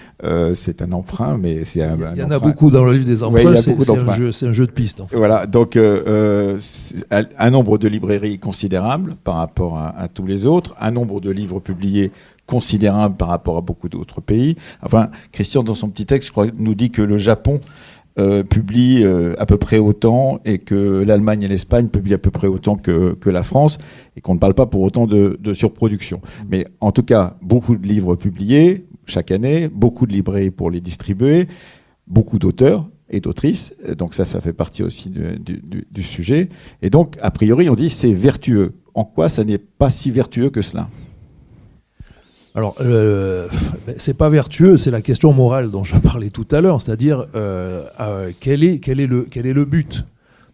c'est un emprunt, mais c'est un Il y en a beaucoup dans le livre des emprunts, oui, c'est un jeu de piste. En fait. Voilà, donc un nombre de librairies considérable par rapport à tous les autres, un nombre de livres publiés considérable par rapport à beaucoup d'autres pays. Enfin, Christian, dans son petit texte, je crois, nous dit que le Japon publie à peu près autant et que l'Allemagne et l'Espagne publient à peu près autant que la France et qu'on ne parle pas pour autant de surproduction. Mais en tout cas, beaucoup de livres publiés chaque année, beaucoup de librairies pour les distribuer, beaucoup d'auteurs et d'autrices. Donc ça fait partie aussi du sujet. Et donc, a priori, on dit c'est vertueux. En quoi ça n'est pas si vertueux que cela ? Alors, c'est pas vertueux, c'est la question morale dont je parlais tout à l'heure, c'est-à-dire quel est le but ?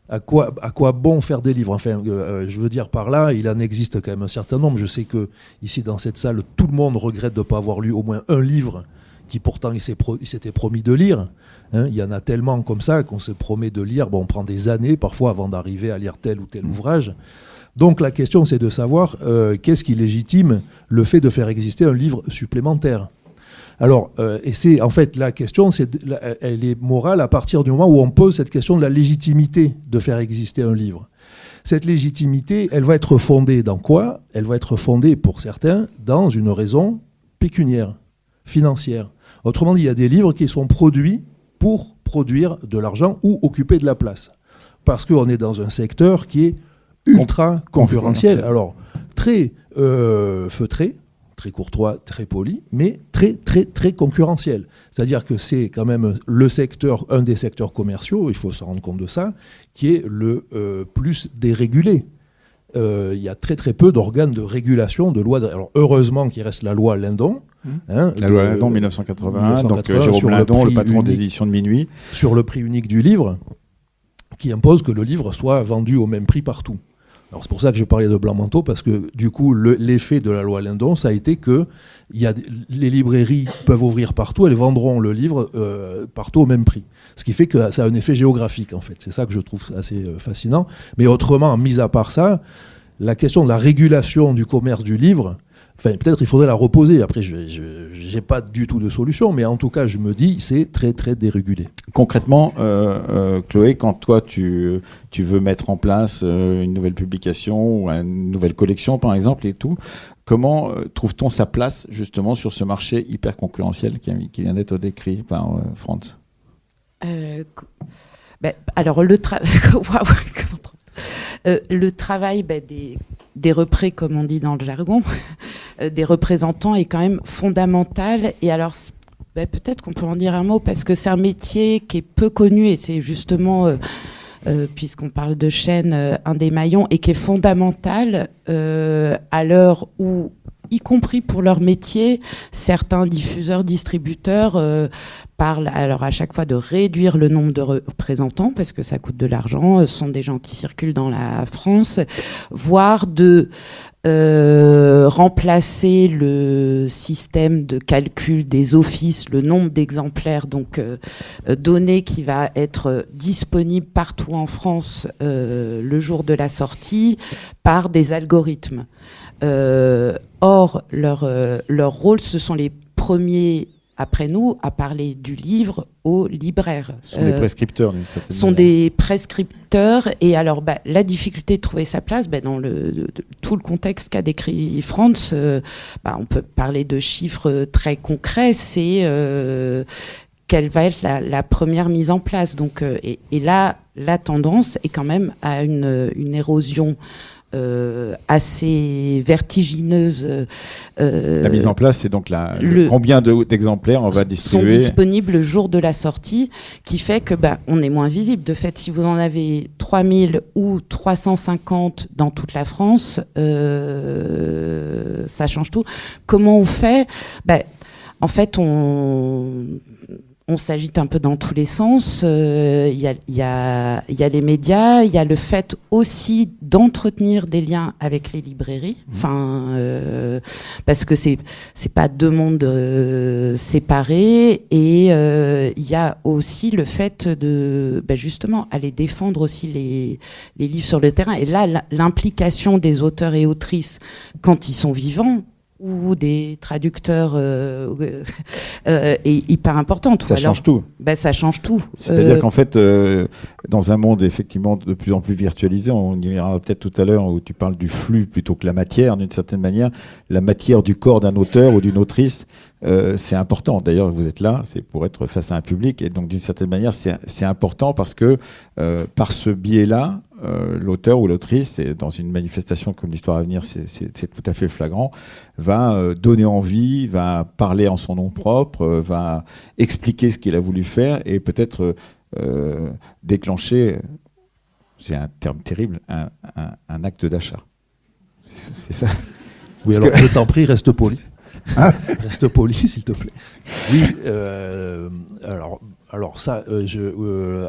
À quoi bon faire des livres ? Enfin, je veux dire par là, il en existe quand même un certain nombre. Je sais que ici dans cette salle, tout le monde regrette de ne pas avoir lu au moins un livre qui pourtant il s'était promis de lire. Hein, il y en a tellement comme ça qu'on se promet de lire. Bon, on prend des années parfois avant d'arriver à lire tel ou tel ouvrage. Donc la question, c'est de savoir qu'est-ce qui légitime le fait de faire exister un livre supplémentaire. Alors, et c'est en fait la question, elle est morale à partir du moment où on pose cette question de la légitimité de faire exister un livre. Cette légitimité, elle va être fondée dans quoi ? Elle va être fondée, pour certains, dans une raison pécuniaire, financière. Autrement dit, il y a des livres qui sont produits pour produire de l'argent ou occuper de la place. Parce qu'on est dans un secteur qui est ultra concurrentiel. Alors, très feutré, très courtois, très poli, mais très, très, très concurrentiel. C'est-à-dire que c'est quand même un des secteurs commerciaux, il faut se rendre compte de ça, qui est le plus dérégulé. Il y a très, très peu d'organes de régulation, de lois. Alors, heureusement qu'il reste la loi Lindon. La loi Lindon 1981, donc Jérôme Lindon, le patron des éditions de Minuit. Sur le prix unique du livre, qui impose que le livre soit vendu au même prix partout. Alors c'est pour ça que je parlais de blanc manteau, parce que du coup, l'effet de la loi Lindon, ça a été que les librairies peuvent ouvrir partout, elles vendront le livre partout au même prix. Ce qui fait que ça a un effet géographique, en fait. C'est ça que je trouve assez fascinant. Mais autrement, mis à part ça, la question de la régulation du commerce du livre, enfin, peut-être il faudrait la reposer. Après, je n'ai pas du tout de solution, mais en tout cas, je me dis, c'est très, très dérégulé. Concrètement, Chloé, quand toi, tu veux mettre en place une nouvelle publication ou une nouvelle collection, par exemple, et tout, comment trouve-t-on sa place, justement, sur ce marché hyper concurrentiel qui vient d'être décrit par Franz ? Alors, le travail des représ, comme on dit dans le jargon, des représentants est quand même fondamental. Et alors, peut-être qu'on peut en dire un mot, parce que c'est un métier qui est peu connu, et c'est justement, puisqu'on parle de chaîne, un des maillons, et qui est fondamental à l'heure où y compris pour leur métier, certains diffuseurs, distributeurs parlent alors à chaque fois de réduire le nombre de représentants parce que ça coûte de l'argent, ce sont des gens qui circulent dans la France, voire de remplacer le système de calcul des offices, le nombre d'exemplaires donc donné qui va être disponible partout en France le jour de la sortie par des algorithmes. Or, leur rôle, ce sont les premiers après nous à parler du livre aux libraires. Ce sont des prescripteurs d'une certaine sont manière. des prescripteurs. Et alors, la difficulté de trouver sa place, dans tout le contexte qu'a décrit Frantz, on peut parler de chiffres très concrets. C'est quelle va être la première mise en place. Donc, et là, la tendance est quand même à une érosion assez vertigineuse. La mise en place, c'est donc combien d'exemplaires on va distribuer. Sont disponibles le jour de la sortie, qui fait que on est moins visible. De fait, si vous en avez 3000 ou 350 dans toute la France, ça change tout. Comment on fait ? En fait, on s'agite un peu dans tous les sens. Il y a les médias, il y a le fait aussi d'entretenir des liens avec les librairies. Parce que c'est pas deux mondes séparés. Et il y a aussi le fait de justement aller défendre aussi les livres sur le terrain. Et là, l'implication des auteurs et autrices quand ils sont vivants, ou des traducteurs est hyper importante. Ça change tout. Ça change tout. C'est-à-dire qu'en fait, dans un monde effectivement de plus en plus virtualisé, on y verra peut-être tout à l'heure où tu parles du flux plutôt que la matière, d'une certaine manière, la matière du corps d'un auteur ou d'une autrice, c'est important. D'ailleurs, vous êtes là, c'est pour être face à un public. Et donc, d'une certaine manière, c'est important parce que par ce biais-là, l'auteur ou l'autrice, et dans une manifestation comme l'Histoire à venir, c'est tout à fait flagrant, va donner envie, va parler en son nom propre, va expliquer ce qu'il a voulu faire et peut-être déclencher, c'est un terme terrible, un acte d'achat. C'est ça. Oui, alors je t'en prie, reste poli. Reste poli, s'il te plaît. Oui, alors ça,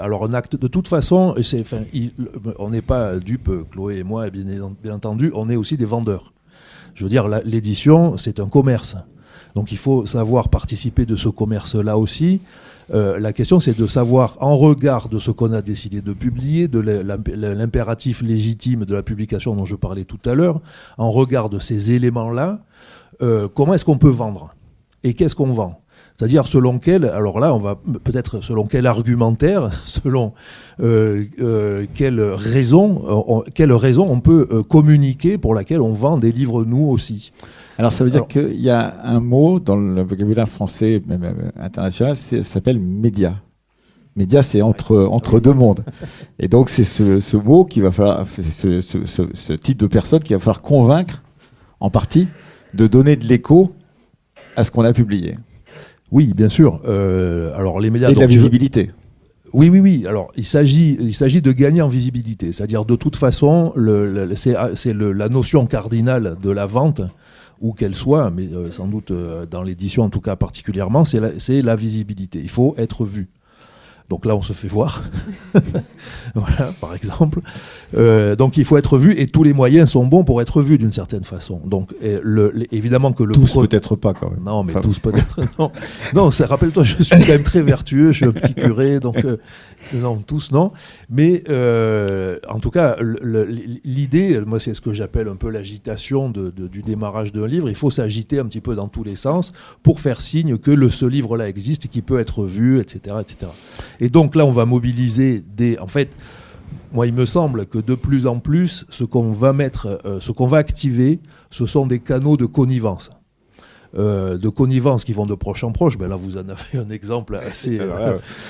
alors un acte, de toute façon, on n'est pas dupes, Chloé et moi, bien entendu, on est aussi des vendeurs. Je veux dire, l'édition, c'est un commerce. Donc il faut savoir participer de ce commerce-là aussi. La question, c'est de savoir, en regard de ce qu'on a décidé de publier, de l'impératif légitime de la publication dont je parlais tout à l'heure, en regard de ces éléments-là, comment est-ce qu'on peut vendre ? Et qu'est-ce qu'on vend ? C'est-à-dire selon quel, alors là on va peut-être selon quel argumentaire, selon quelle raison on peut communiquer pour laquelle on vend des livres nous aussi. Alors ça veut dire qu'il y a un mot dans le vocabulaire français, même international, ça s'appelle média. Média, c'est entre deux mondes. Et donc c'est ce mot qui va falloir, ce type de personne qui va falloir convaincre en partie de donner de l'écho à ce qu'on a publié. Oui, bien sûr. Alors les médias. Et de la visibilité. Oui. Alors il s'agit de gagner en visibilité. C'est-à-dire de toute façon, c'est la notion cardinale de la vente, où qu'elle soit, mais sans doute dans l'édition en tout cas particulièrement, c'est la visibilité. Il faut être vu. Donc là, on se fait voir, voilà, par exemple. Donc il faut être vu et tous les moyens sont bons pour être vu d'une certaine façon. Donc évidemment que tous peut-être pas quand même. Non, mais tous peut-être. Non, rappelle-toi, je suis quand même très vertueux. Je suis un petit curé, donc non, tous non. Mais en tout cas, l'idée, moi, c'est ce que j'appelle un peu l'agitation du démarrage d'un livre. Il faut s'agiter un petit peu dans tous les sens pour faire signe que ce livre-là existe et qu'il peut être vu, etc., etc. Et donc là, on va mobiliser en fait, moi, il me semble que de plus en plus, ce qu'on va activer, ce sont des canaux de connivence. Qui vont de proche en proche. Là, vous en avez un exemple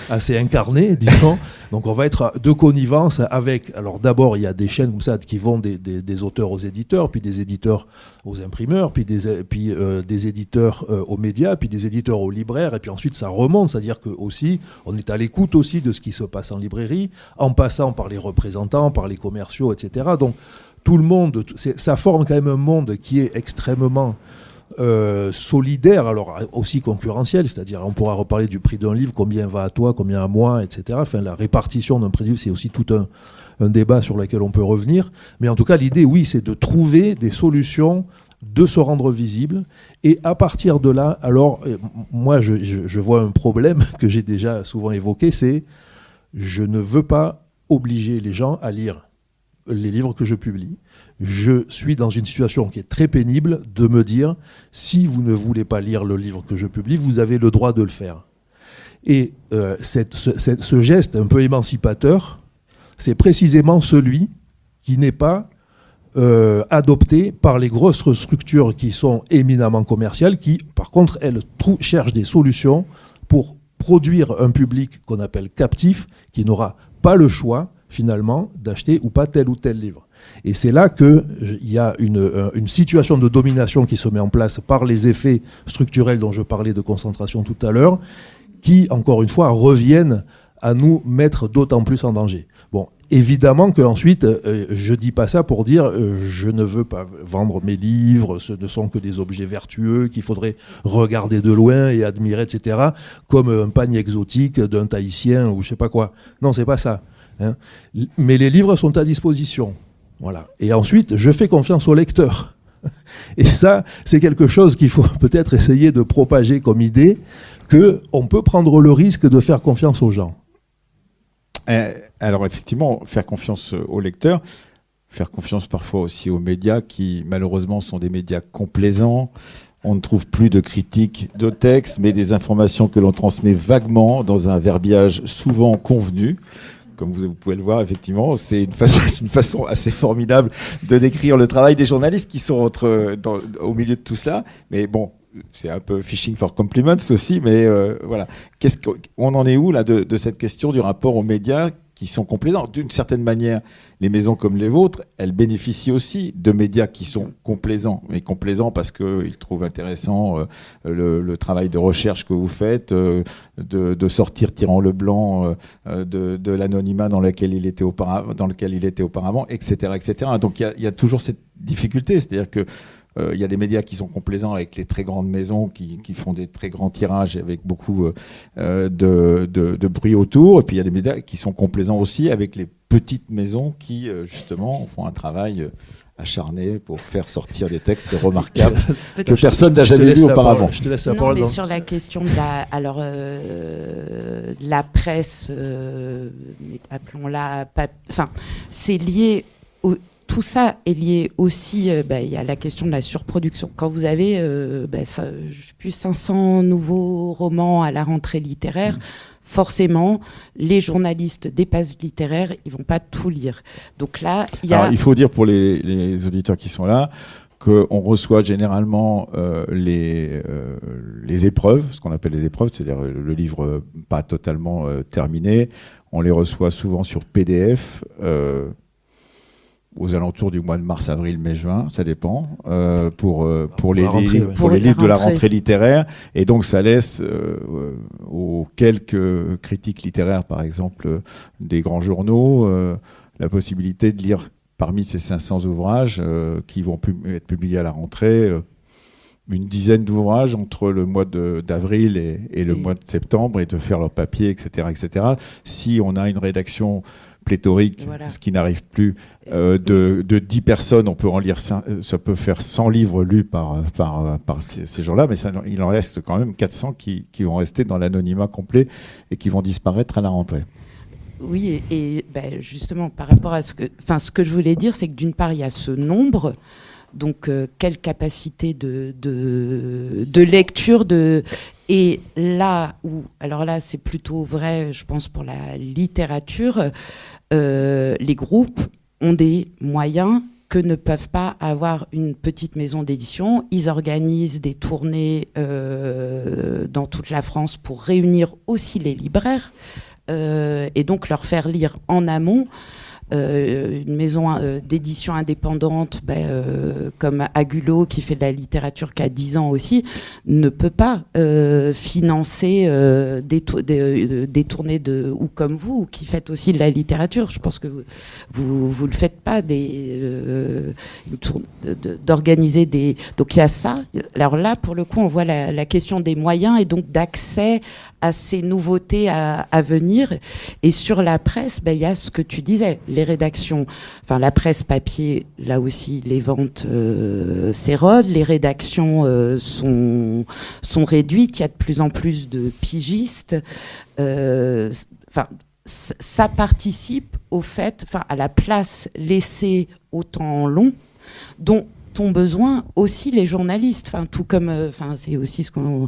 assez incarné, disons. Donc, on va être de connivence avec... Alors, d'abord, il y a des chaînes comme ça qui vont des auteurs aux éditeurs, puis des éditeurs aux imprimeurs, puis des éditeurs aux médias, puis des éditeurs aux libraires, et puis ensuite, ça remonte. C'est-à-dire que aussi, on est à l'écoute aussi de ce qui se passe en librairie, en passant par les représentants, par les commerciaux, etc. Donc, tout le monde, ça forme quand même un monde qui est extrêmement solidaire, alors aussi concurrentiel, c'est-à-dire on pourra reparler du prix d'un livre, combien va à toi, combien à moi, etc. Enfin, la répartition d'un prix de livre, c'est aussi tout un débat sur lequel on peut revenir. Mais en tout cas, l'idée, oui, c'est de trouver des solutions, de se rendre visible. Et à partir de là, alors, moi, je vois un problème que j'ai déjà souvent évoqué, c'est je ne veux pas obliger les gens à lire les livres que je publie. Je suis dans une situation qui est très pénible de me dire, si vous ne voulez pas lire le livre que je publie, vous avez le droit de le faire. Et ce geste un peu émancipateur, c'est précisément celui qui n'est pas adopté par les grosses structures qui sont éminemment commerciales, qui, par contre, elles cherchent des solutions pour produire un public qu'on appelle captif, qui n'aura pas le choix, finalement, d'acheter ou pas tel ou tel livre. Et c'est là qu'il y a une situation de domination qui se met en place par les effets structurels dont je parlais de concentration tout à l'heure, qui, encore une fois, reviennent à nous mettre d'autant plus en danger. Bon, évidemment qu'ensuite, je ne dis pas ça pour dire je ne veux pas vendre mes livres, ce ne sont que des objets vertueux qu'il faudrait regarder de loin et admirer, etc., comme un pagne exotique d'un Tahitien ou je ne sais pas quoi. Non, c'est pas ça. Hein. Mais les livres sont à disposition. Voilà. Et ensuite, je fais confiance au lecteur. Et ça, c'est quelque chose qu'il faut peut-être essayer de propager comme idée, qu'on peut prendre le risque de faire confiance aux gens. Alors effectivement, faire confiance au lecteur, faire confiance parfois aussi aux médias qui malheureusement sont des médias complaisants. On ne trouve plus de critiques de textes, mais des informations que l'on transmet vaguement dans un verbiage souvent convenu. Comme vous pouvez le voir, effectivement, c'est une façon assez formidable de décrire le travail des journalistes qui sont au milieu de tout cela. Mais bon, c'est un peu fishing for compliments aussi, mais voilà. On en est où là de cette question du rapport aux médias qui sont complaisants? D'une certaine manière, les maisons comme les vôtres, elles bénéficient aussi de médias qui sont complaisants. Mais complaisants parce qu'ils trouvent intéressant le travail de recherche que vous faites, de sortir Tirant le Blanc de l'anonymat dans lequel il était auparavant, etc., etc. Donc il y a toujours cette difficulté, c'est-à-dire que il y a des médias qui sont complaisants avec les très grandes maisons qui font des très grands tirages avec beaucoup de bruit autour. Et puis il y a des médias qui sont complaisants aussi avec les petites maisons qui, justement, font un travail acharné pour faire sortir des textes remarquables que personne n'a jamais lu auparavant. Je te laisse la parole. Mais sur la question de la presse, appelons-la... c'est lié... Tout ça est lié aussi, il y a la question de la surproduction. Quand vous avez 500 nouveaux romans à la rentrée littéraire, forcément, les journalistes des pages littéraires, ils vont pas tout lire. Donc là, il faut dire pour les auditeurs qui sont là qu'on reçoit généralement les épreuves, ce qu'on appelle les épreuves, c'est-à-dire le livre pas totalement terminé. On les reçoit souvent sur PDF. Aux alentours du mois de mars, avril, mai, juin, ça dépend, pour les livres de la rentrée littéraire. Et donc, ça laisse aux quelques critiques littéraires, par exemple, des grands journaux, la possibilité de lire parmi ces 500 ouvrages qui vont être publiés à la rentrée, une dizaine d'ouvrages entre le mois d'avril et le mois de septembre et de faire leur papier, etc., etc. Si on a une rédaction pléthorique, voilà. Ce qui n'arrive plus, de 10 personnes, on peut en lire ça peut faire 100 livres lus par ces gens-là, mais il en reste quand même 400 qui vont rester dans l'anonymat complet et qui vont disparaître à la rentrée. Oui, et justement, par rapport à ce que je voulais dire, c'est que d'une part, il y a ce nombre, donc quelle capacité de lecture, et là où, alors là c'est plutôt vrai, je pense pour la littérature, les groupes ont des moyens que ne peuvent pas avoir une petite maison d'édition. Ils organisent des tournées dans toute la France pour réunir aussi les libraires et donc leur faire lire en amont. une maison d'édition indépendante comme Agulot, qui fait de la littérature qui a 10 ans aussi, ne peut pas financer des tournées ou comme vous, qui faites aussi de la littérature. Je pense que vous le faites pas, d'organiser des... Donc il y a ça. Alors là, pour le coup, on voit la question des moyens et donc d'accès à ces nouveautés à venir. Et sur la presse, il y a ce que tu disais, les rédactions, enfin la presse papier, là aussi les ventes s'érodent, les rédactions sont réduites, il y a de plus en plus de pigistes. Ça participe au fait, à la place laissée au temps long, dont ont besoin aussi les journalistes, tout comme, c'est aussi ce qu'on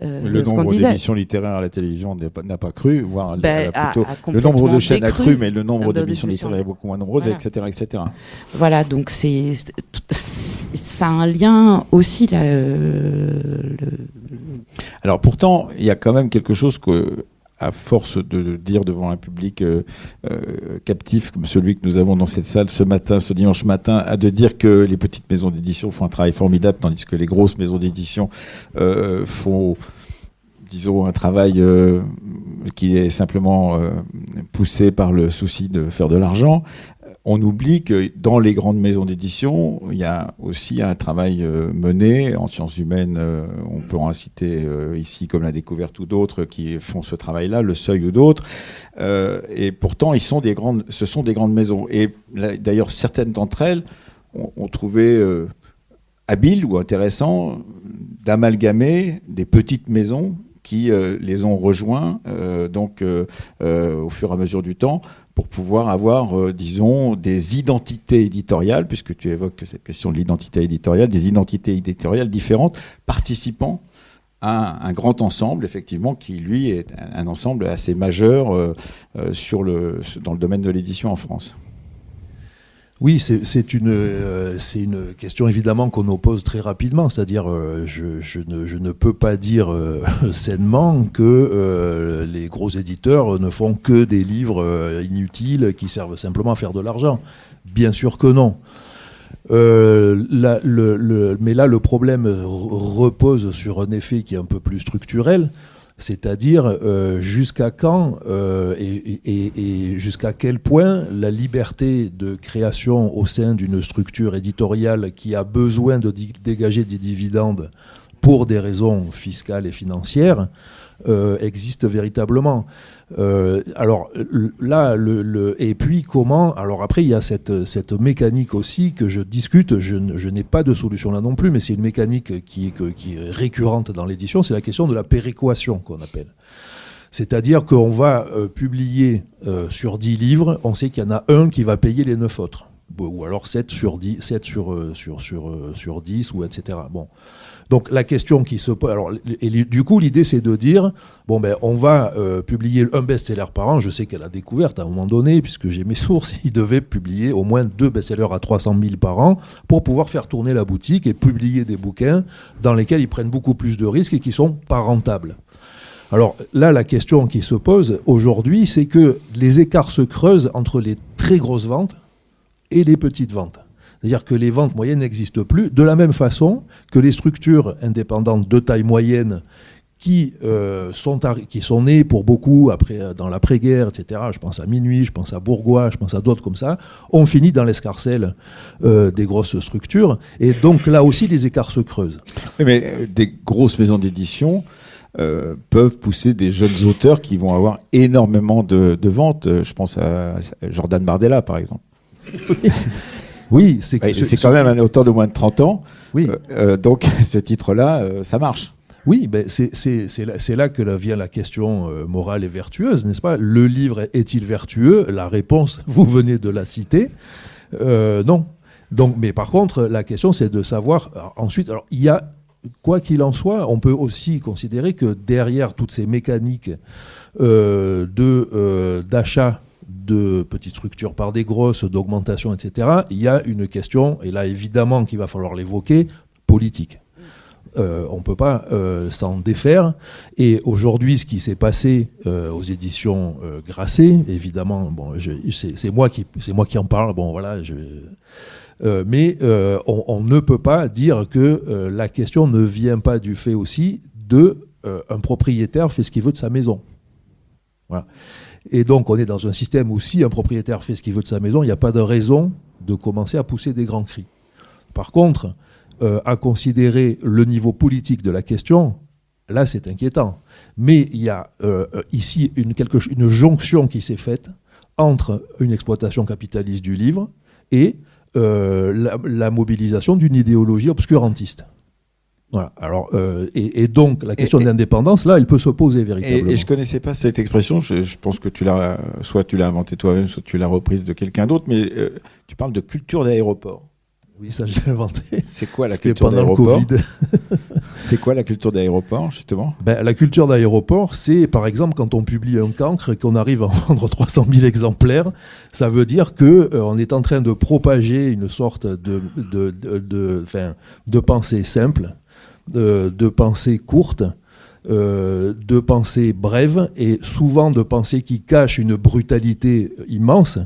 le nombre d'émissions littéraires à la télévision n'a pas cru, voire plutôt le nombre de chaînes a cru, mais le nombre d'émissions littéraires est beaucoup moins nombreux, voilà. etc. Voilà, donc ça a un lien aussi là. Alors pourtant, il y a quand même quelque chose que, à force de dire devant un public captif comme celui que nous avons dans cette salle ce dimanche matin, à de dire que les petites maisons d'édition font un travail formidable, tandis que les grosses maisons d'édition font, disons, un travail qui est simplement poussé par le souci de faire de l'argent. On oublie que dans les grandes maisons d'édition, il y a aussi un travail mené en sciences humaines. On peut en citer ici comme La Découverte ou d'autres qui font ce travail-là, Le Seuil ou d'autres. Et pourtant, ce sont des grandes maisons. Et d'ailleurs, certaines d'entre elles ont trouvé habile ou intéressant d'amalgamer des petites maisons qui les ont rejoints au fur et à mesure du temps, pour pouvoir avoir, disons, des identités éditoriales, puisque tu évoques cette question de l'identité éditoriale, des identités éditoriales différentes, participant à un grand ensemble, effectivement, qui, lui, est un ensemble assez majeur dans le domaine de l'édition en France. Oui, c'est une question évidemment qu'on oppose très rapidement, c'est-à-dire je ne peux pas dire sainement que les gros éditeurs ne font que des livres inutiles qui servent simplement à faire de l'argent. Bien sûr que non. Mais là, le problème repose sur un effet qui est un peu plus structurel. C'est-à-dire jusqu'à quand et jusqu'à quel point la liberté de création au sein d'une structure éditoriale qui a besoin de dégager des dividendes pour des raisons fiscales et financières existe véritablement. Alors là, et puis comment... Alors après, il y a cette mécanique aussi que je discute, je n'ai pas de solution là non plus, mais c'est une mécanique qui est récurrente dans l'édition, c'est la question de la péréquation qu'on appelle. C'est-à-dire qu'on va publier sur 10 livres, on sait qu'il y en a un qui va payer les 9 autres. Ou alors 7 sur 10, ou etc. Bon. Donc la question qui se pose, du coup l'idée c'est de dire, on va publier un best-seller par an. Je sais qu'à La Découverte, à un moment donné, puisque j'ai mes sources, ils devaient publier au moins 2 best-sellers à 300 000 par an pour pouvoir faire tourner la boutique et publier des bouquins dans lesquels ils prennent beaucoup plus de risques et qui sont pas rentables. Alors là, la question qui se pose aujourd'hui, c'est que les écarts se creusent entre les très grosses ventes et les petites ventes. C'est-à-dire que les ventes moyennes n'existent plus, de la même façon que les structures indépendantes de taille moyenne qui sont nées pour beaucoup dans l'après-guerre, etc. Je pense à Minuit, je pense à Bourgois, je pense à d'autres comme ça, ont fini dans l'escarcelle des grosses structures. Et donc là aussi, les écarts se creusent. Oui, mais des grosses maisons d'édition peuvent pousser des jeunes auteurs qui vont avoir énormément de ventes. Je pense à Jordan Bardella, par exemple. Oui, c'est quand même un auteur de moins de 30 ans. Oui. Donc, ce titre-là, ça marche. Oui, c'est là que vient la question morale et vertueuse, n'est-ce pas ? Le livre est-il vertueux ? La réponse, vous venez de la citer. Non. Donc, mais par contre, la question, c'est de savoir... ensuite, il y a... Quoi qu'il en soit, on peut aussi considérer que derrière toutes ces mécaniques d'achat de petites structures par des grosses, d'augmentation, etc., il y a une question, et là évidemment qu'il va falloir l'évoquer, politique. on ne peut pas s'en défaire. Et aujourd'hui, ce qui s'est passé aux éditions Grasset, évidemment, bon, c'est moi qui en parle. Bon, voilà, mais on ne peut pas dire que la question ne vient pas du fait aussi un propriétaire fait ce qu'il veut de sa maison. Voilà. Et donc, on est dans un système où si un propriétaire fait ce qu'il veut de sa maison, il n'y a pas de raison de commencer à pousser des grands cris. Par contre, à considérer le niveau politique de la question, là, c'est inquiétant. Mais il y a ici une jonction qui s'est faite entre une exploitation capitaliste du livre et la mobilisation d'une idéologie obscurantiste. Voilà. Alors, et donc, la question de l'indépendance, là, elle peut se poser véritablement. Et je ne connaissais pas cette expression. Je pense que soit tu l'as inventée toi-même, soit tu l'as reprise de quelqu'un d'autre. Mais tu parles de culture d'aéroport. Oui, ça, je l'ai inventé. C'est quoi la culture d'aéroport ? C'est quoi la culture d'aéroport, justement ? La culture d'aéroport, c'est, par exemple, quand on publie un cancre et qu'on arrive à en vendre 300 000 exemplaires, ça veut dire qu'on est en train de propager une sorte de pensée simple, de pensée courte, de pensée brève et souvent de pensée qui cache une brutalité immense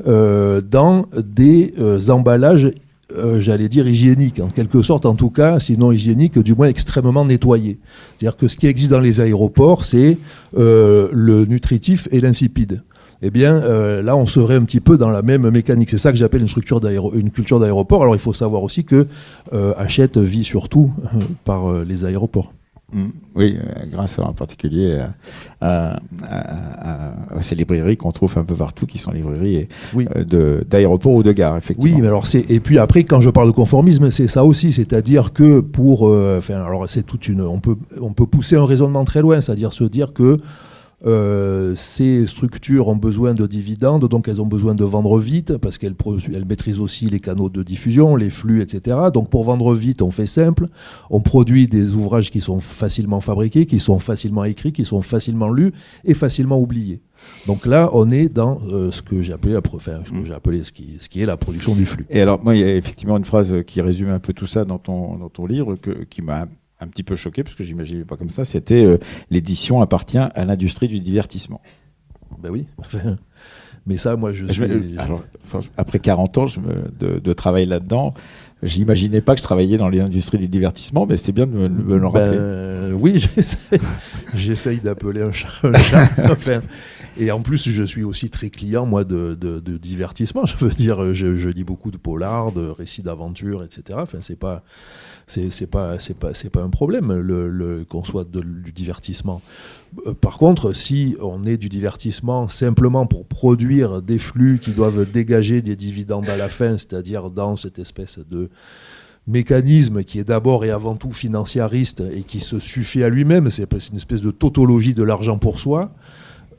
dans des emballages, j'allais dire hygiéniques, en quelque sorte en tout cas, sinon hygiéniques, du moins extrêmement nettoyés. C'est-à-dire que ce qui existe dans les aéroports, c'est le nutritif et l'insipide. Eh bien, là, on serait un petit peu dans la même mécanique. C'est ça que j'appelle une culture d'aéroport. Alors, il faut savoir aussi que Hachette vit surtout par les aéroports. Oui, grâce en particulier à ces librairies qu'on trouve un peu partout, qui sont librairies d'aéroports ou de gares, effectivement. Oui, mais alors et puis après, quand je parle de conformisme, c'est ça aussi, c'est-à-dire que alors c'est on peut pousser un raisonnement très loin, c'est-à-dire se dire que ces structures ont besoin de dividendes, donc elles ont besoin de vendre vite, parce qu'elles maîtrisent aussi les canaux de diffusion, les flux, etc. Donc pour vendre vite, on fait simple, on produit des ouvrages qui sont facilement fabriqués, qui sont facilement écrits, qui sont facilement lus et facilement oubliés. Donc là, on est dans ce que j'ai appelé ce qui est la production du flux. Et alors, moi, il y a effectivement une phrase qui résume un peu tout ça dans ton livre, qui m'a un petit peu choqué, parce que je n'imaginais pas comme ça, c'était l'édition appartient à l'industrie du divertissement. Ben oui, mais ça, moi, après 40 ans de travail là-dedans, j'imaginais pas que je travaillais dans l'industrie du divertissement, mais c'est bien de me le rappeler. Oui, j'essaye d'appeler un chat un chat. Et en plus, je suis aussi très client, moi, de divertissement. Je veux dire, je lis beaucoup de polars, de récits d'aventure, etc. Enfin, c'est pas un problème qu'on soit du divertissement. Par contre, si on est du divertissement simplement pour produire des flux qui doivent dégager des dividendes à la fin, c'est-à-dire dans cette espèce de mécanisme qui est d'abord et avant tout financiariste et qui se suffit à lui-même, c'est une espèce de tautologie de l'argent pour soi.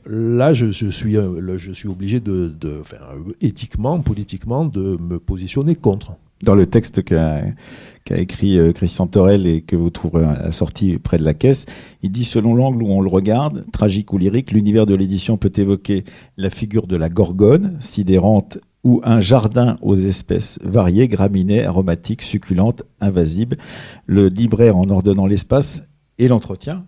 Là, je suis obligé éthiquement, politiquement, de me positionner contre. Dans le texte qu'a écrit Christian Torel et que vous trouverez à la sortie près de la caisse, il dit « Selon l'angle où on le regarde, tragique ou lyrique, l'univers de l'édition peut évoquer la figure de la gorgone, sidérante, ou un jardin aux espèces variées, graminées, aromatiques, succulentes, invasibles. Le libraire en ordonnant l'espace et l'entretien. »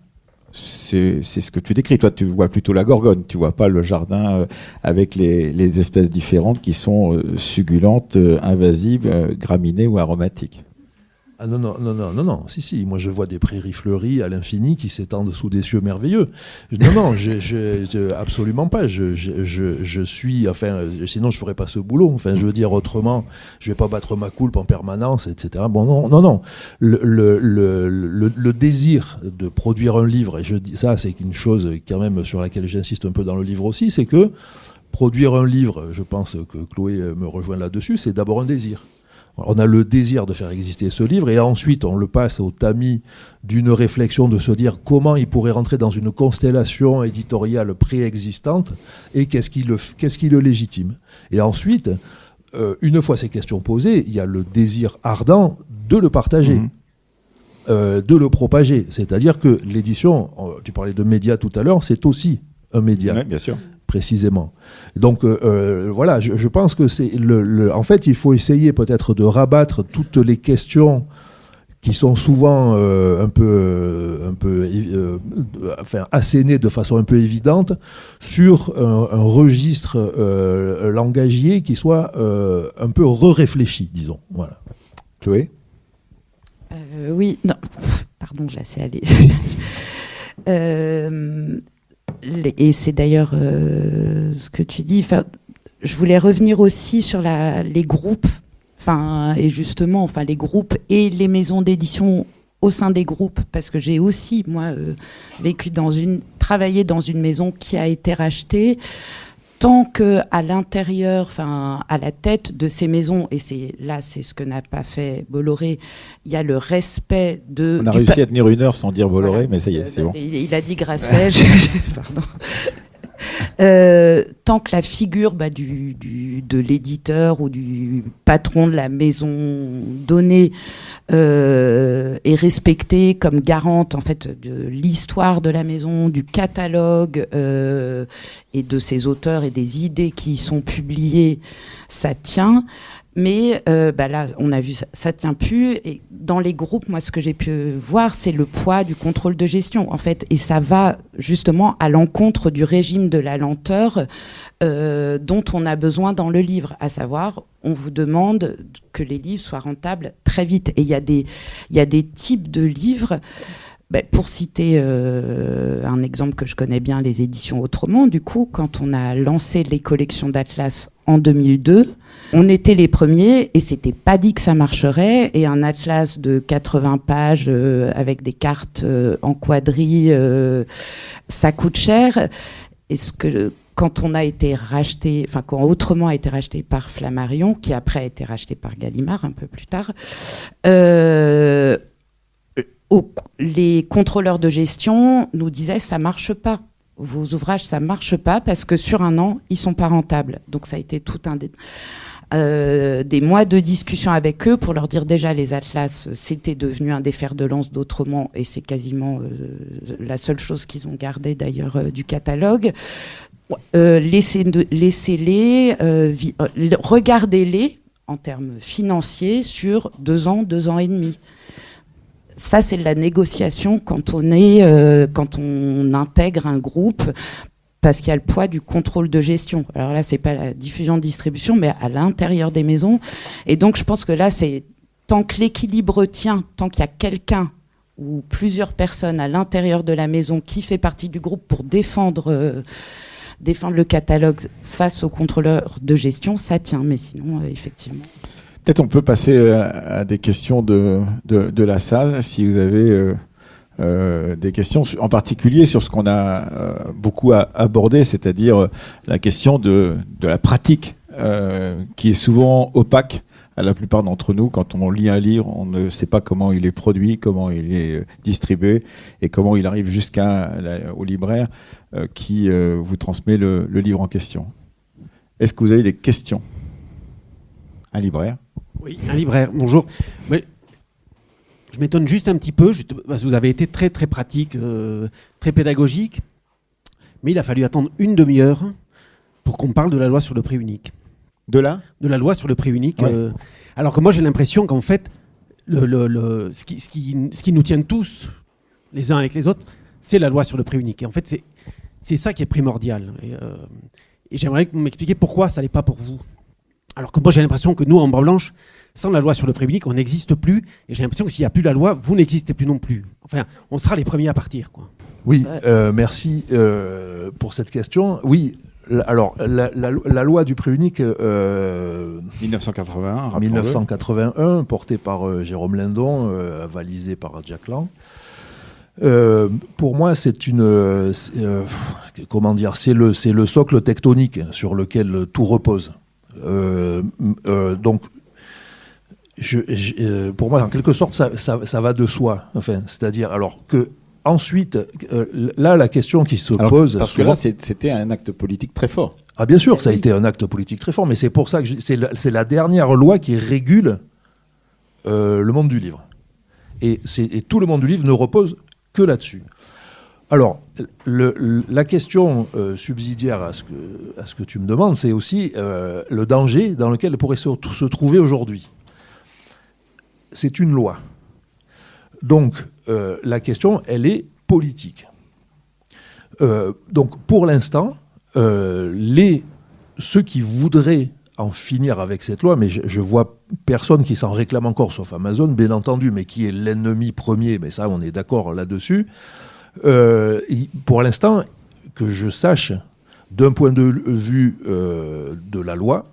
C'est ce que tu décris. Toi, tu vois plutôt la gorgone. Tu vois pas le jardin avec les espèces différentes qui sont succulentes, invasives, graminées ou aromatiques. Ah non. Si. Moi, je vois des prairies fleuries à l'infini qui s'étendent sous des cieux merveilleux. Non, absolument pas. Je suis... Enfin, sinon, je ferais pas ce boulot. Enfin, je veux dire autrement, je vais pas battre ma coulpe en permanence, etc. Bon, non. Le désir de produire un livre, et je dis ça, c'est une chose quand même sur laquelle j'insiste un peu dans le livre aussi, c'est que produire un livre, je pense que Chloé me rejoint là-dessus, c'est d'abord un désir. On a le désir de faire exister ce livre et ensuite on le passe au tamis d'une réflexion de se dire comment il pourrait rentrer dans une constellation éditoriale préexistante et qu'est-ce qui le légitime. Et ensuite, une fois ces questions posées, il y a le désir ardent de le partager, de le propager. C'est-à-dire que l'édition, tu parlais de média tout à l'heure, c'est aussi un média. Oui, bien sûr. Précisément. Donc voilà, je pense que c'est en fait, il faut essayer peut-être de rabattre toutes les questions qui sont souvent assénés de façon un peu évidente sur un registre langagier qui soit un peu réfléchi, disons. Voilà. Chloé ? Oui, non, pardon, je la sais aller. Et c'est d'ailleurs ce que tu dis. Je voulais revenir aussi sur les groupes. Et justement, les groupes et les maisons d'édition au sein des groupes, parce que j'ai aussi, moi, travaillé dans une maison qui a été rachetée, tant qu'à l'intérieur, à la tête de ces maisons, et c'est ce que n'a pas fait Bolloré, il y a le respect de... On a réussi à tenir une heure sans dire Bolloré, mais ça y est, c'est bon. Il a dit Grasset, pardon. Tant que la figure de l'éditeur ou du patron de la maison donnée est respectée comme garante en fait de l'histoire de la maison, du catalogue et de ses auteurs et des idées qui y sont publiées, ça tient. Mais là, on a vu ça tient plus. Et dans les groupes, moi, ce que j'ai pu voir, c'est le poids du contrôle de gestion, en fait. Et ça va justement à l'encontre du régime de la lenteur dont on a besoin dans le livre. À savoir, on vous demande que les livres soient rentables très vite. Et il y a des types de livres. Pour citer un exemple que je connais bien, les éditions Autrement, du coup, quand on a lancé les collections d'Atlas en 2002, on était les premiers et c'était pas dit que ça marcherait. Et un Atlas de 80 pages avec des cartes en quadrille, ça coûte cher. Quand on a été racheté, quand Autrement a été racheté par Flammarion, qui après a été racheté par Gallimard un peu plus tard, les contrôleurs de gestion nous disaient ça marche pas. Vos ouvrages, ça marche pas parce que sur un an, ils sont pas rentables. Donc ça a été tout des mois de discussion avec eux pour leur dire déjà les Atlas, c'était devenu un des fers de lance d'Autrement et c'est quasiment la seule chose qu'ils ont gardé d'ailleurs du catalogue. Laissez-les, regardez-les en termes financiers sur 2 ans et demi. Ça, c'est de la négociation quand on intègre un groupe, parce qu'il y a le poids du contrôle de gestion. Alors là, c'est pas la diffusion-distribution, mais à l'intérieur des maisons. Et donc, je pense que là, c'est tant que l'équilibre tient, tant qu'il y a quelqu'un ou plusieurs personnes à l'intérieur de la maison qui fait partie du groupe pour défendre le catalogue face aux contrôleurs de gestion, ça tient. Mais sinon, effectivement... Peut-être on peut passer à des questions de la salle, si vous avez des questions, en particulier sur ce qu'on a beaucoup abordé, c'est-à-dire la question de la pratique, qui est souvent opaque à la plupart d'entre nous. Quand on lit un livre, on ne sait pas comment il est produit, comment il est distribué et comment il arrive jusqu'au libraire qui vous transmet le livre en question. Est-ce que vous avez des questions ? Un libraire ? Oui, un libraire, bonjour. Mais je m'étonne juste un petit peu, parce que vous avez été très très pratique, très pédagogique, mais il a fallu attendre une demi-heure pour qu'on parle de la loi sur le prix unique. De la loi sur le prix unique. Ouais. Alors que moi j'ai l'impression qu'en fait, ce qui nous tient tous, les uns avec les autres, c'est la loi sur le prix unique. Et en fait, c'est ça qui est primordial. Et j'aimerais que vous m'expliquiez pourquoi ça n'est pas pour vous. Alors que moi, j'ai l'impression que nous, en Ombre Blanche, sans la loi sur le prix unique, on n'existe plus. Et j'ai l'impression que s'il n'y a plus la loi, vous n'existez plus non plus. Enfin, on sera les premiers à partir, quoi. Oui, merci pour cette question. Oui, alors la loi du prix unique 1981, portée par Jérôme Lindon, avalisée par Jack Lang. Pour moi, c'est le socle tectonique sur lequel tout repose. Donc, pour moi, en quelque sorte, ça va de soi. Enfin, c'est-à-dire, alors que ensuite, là, la question qui se pose... Parce que là, c'était un acte politique très fort. Ah, bien sûr, ça a été un acte politique très fort, mais c'est pour ça que c'est la dernière loi qui régule le monde du livre. Et tout le monde du livre ne repose que là-dessus. Alors, la question subsidiaire à ce que tu me demandes, c'est aussi le danger dans lequel pourrait se trouver aujourd'hui. C'est une loi. Donc, la question, elle est politique. Donc, pour l'instant, ceux qui voudraient en finir avec cette loi, mais je vois personne qui s'en réclame encore, sauf Amazon, bien entendu, mais qui est l'ennemi premier, mais ça, on est d'accord là-dessus. Pour l'instant, que je sache, d'un point de vue de la loi,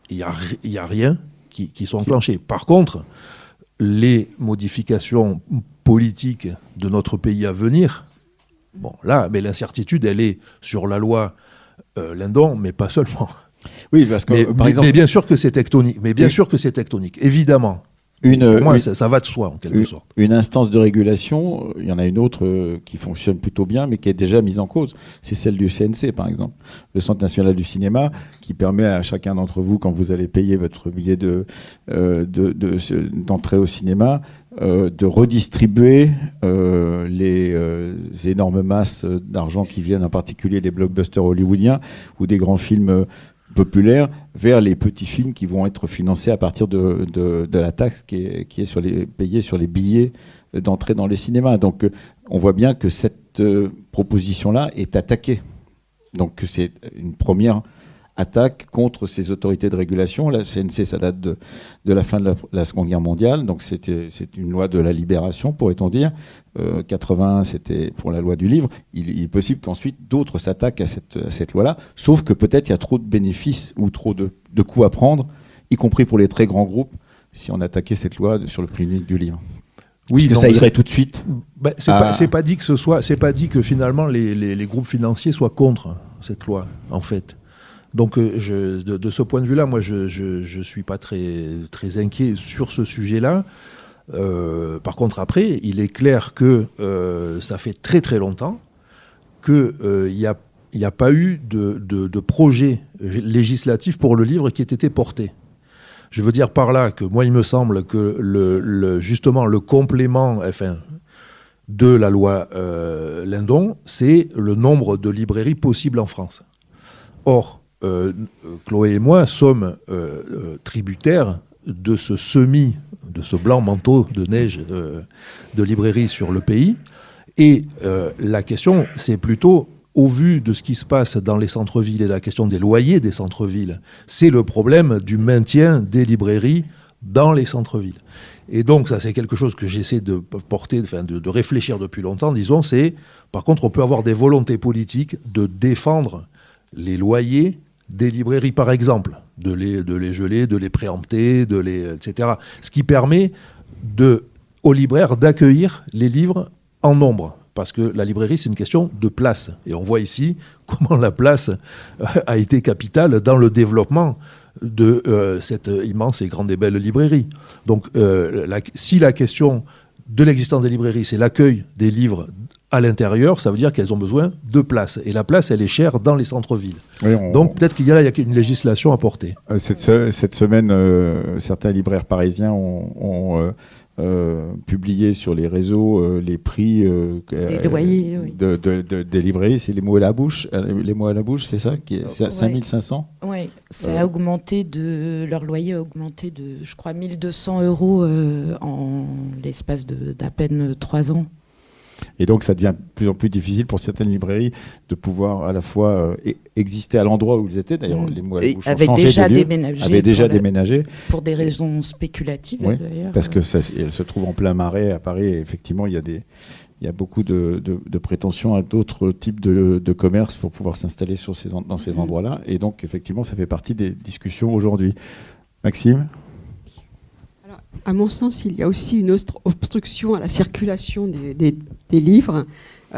il n'y a rien qui soit enclenché. Par contre, les modifications politiques de notre pays à venir, bon, là, mais l'incertitude, elle est sur la loi Lindon, mais pas seulement. Oui, parce que, par exemple... mais bien sûr que c'est tectonique. Mais bien sûr que c'est tectonique, évidemment. Pour moi, ça va de soi, en quelque sorte. Une instance de régulation, il y en a une autre qui fonctionne plutôt bien, mais qui est déjà mise en cause. C'est celle du CNC, par exemple, le Centre national du cinéma, qui permet à chacun d'entre vous, quand vous allez payer votre billet d'entrée au cinéma, de redistribuer les énormes masses d'argent qui viennent, en particulier des blockbusters hollywoodiens ou des grands films populaires, vers les petits films qui vont être financés à partir de la taxe qui est payée sur les billets d'entrée dans les cinémas. Donc on voit bien que cette proposition-là est attaquée. Donc c'est une première attaque contre ces autorités de régulation. La CNC, ça date de la fin de la Seconde Guerre mondiale, donc c'est une loi de la libération, pourrait-on dire. 81, c'était pour la loi du livre. Il est possible qu'ensuite d'autres s'attaquent à cette loi-là, sauf que peut-être il y a trop de bénéfices ou trop de coups à prendre, y compris pour les très grands groupes, si on attaquait cette loi sur le prix unique du livre. Oui, parce que ça irait tout de suite. C'est pas dit que finalement les groupes financiers soient contre cette loi, en fait. Donc, de ce point de vue-là, moi, je suis pas très inquiet sur ce sujet-là. Par contre, après, il est clair que ça fait très très longtemps qu'il n'y a pas eu de projet législatif pour le livre qui ait été porté. Je veux dire par là que moi, il me semble que justement le complément de la loi Lindon, c'est le nombre de librairies possibles en France. Or, Chloé et moi sommes tributaires de ce blanc manteau de neige de librairies sur le pays. Et la question, c'est plutôt, au vu de ce qui se passe dans les centres-villes et la question des loyers des centres-villes, c'est le problème du maintien des librairies dans les centres-villes. Et donc, ça, c'est quelque chose que j'essaie de porter, de réfléchir depuis longtemps, disons, c'est, par contre, on peut avoir des volontés politiques de défendre les loyers des librairies, par exemple, de les geler, de les préempter, etc. Ce qui permet aux libraires d'accueillir les livres en nombre. Parce que la librairie, c'est une question de place. Et on voit ici comment la place a été capitale dans le développement de cette immense et grande et belle librairie. Donc, si la question de l'existence des librairies, c'est l'accueil des livres à l'intérieur, ça veut dire qu'elles ont besoin de place. Et la place, elle est chère dans les centres-villes. Oui, donc peut-être qu'il y a une législation à porter. Cette semaine, certains libraires parisiens ont publié sur les réseaux les prix des loyers, des librairies. C'est les mots à la bouche. Les mots à la bouche, c'est ça c'est à 5500 ? Oui, ça a augmenté leur loyer a augmenté de, je crois, 1200 € en l'espace d'à peine 3 ans. Et donc, ça devient de plus en plus difficile pour certaines librairies de pouvoir à la fois exister à l'endroit où ils étaient. D'ailleurs, les mots à la bouche ont changé de lieu. Avaient déjà déménagé. Pour des raisons spéculatives, oui, d'ailleurs. Parce qu'elle se trouve en plein marais à Paris. Et effectivement, il y a beaucoup de prétentions à d'autres types de commerces pour pouvoir s'installer dans ces endroits-là. Et donc, effectivement, ça fait partie des discussions aujourd'hui. Maxime ? À mon sens, il y a aussi une obstruction à la circulation des livres.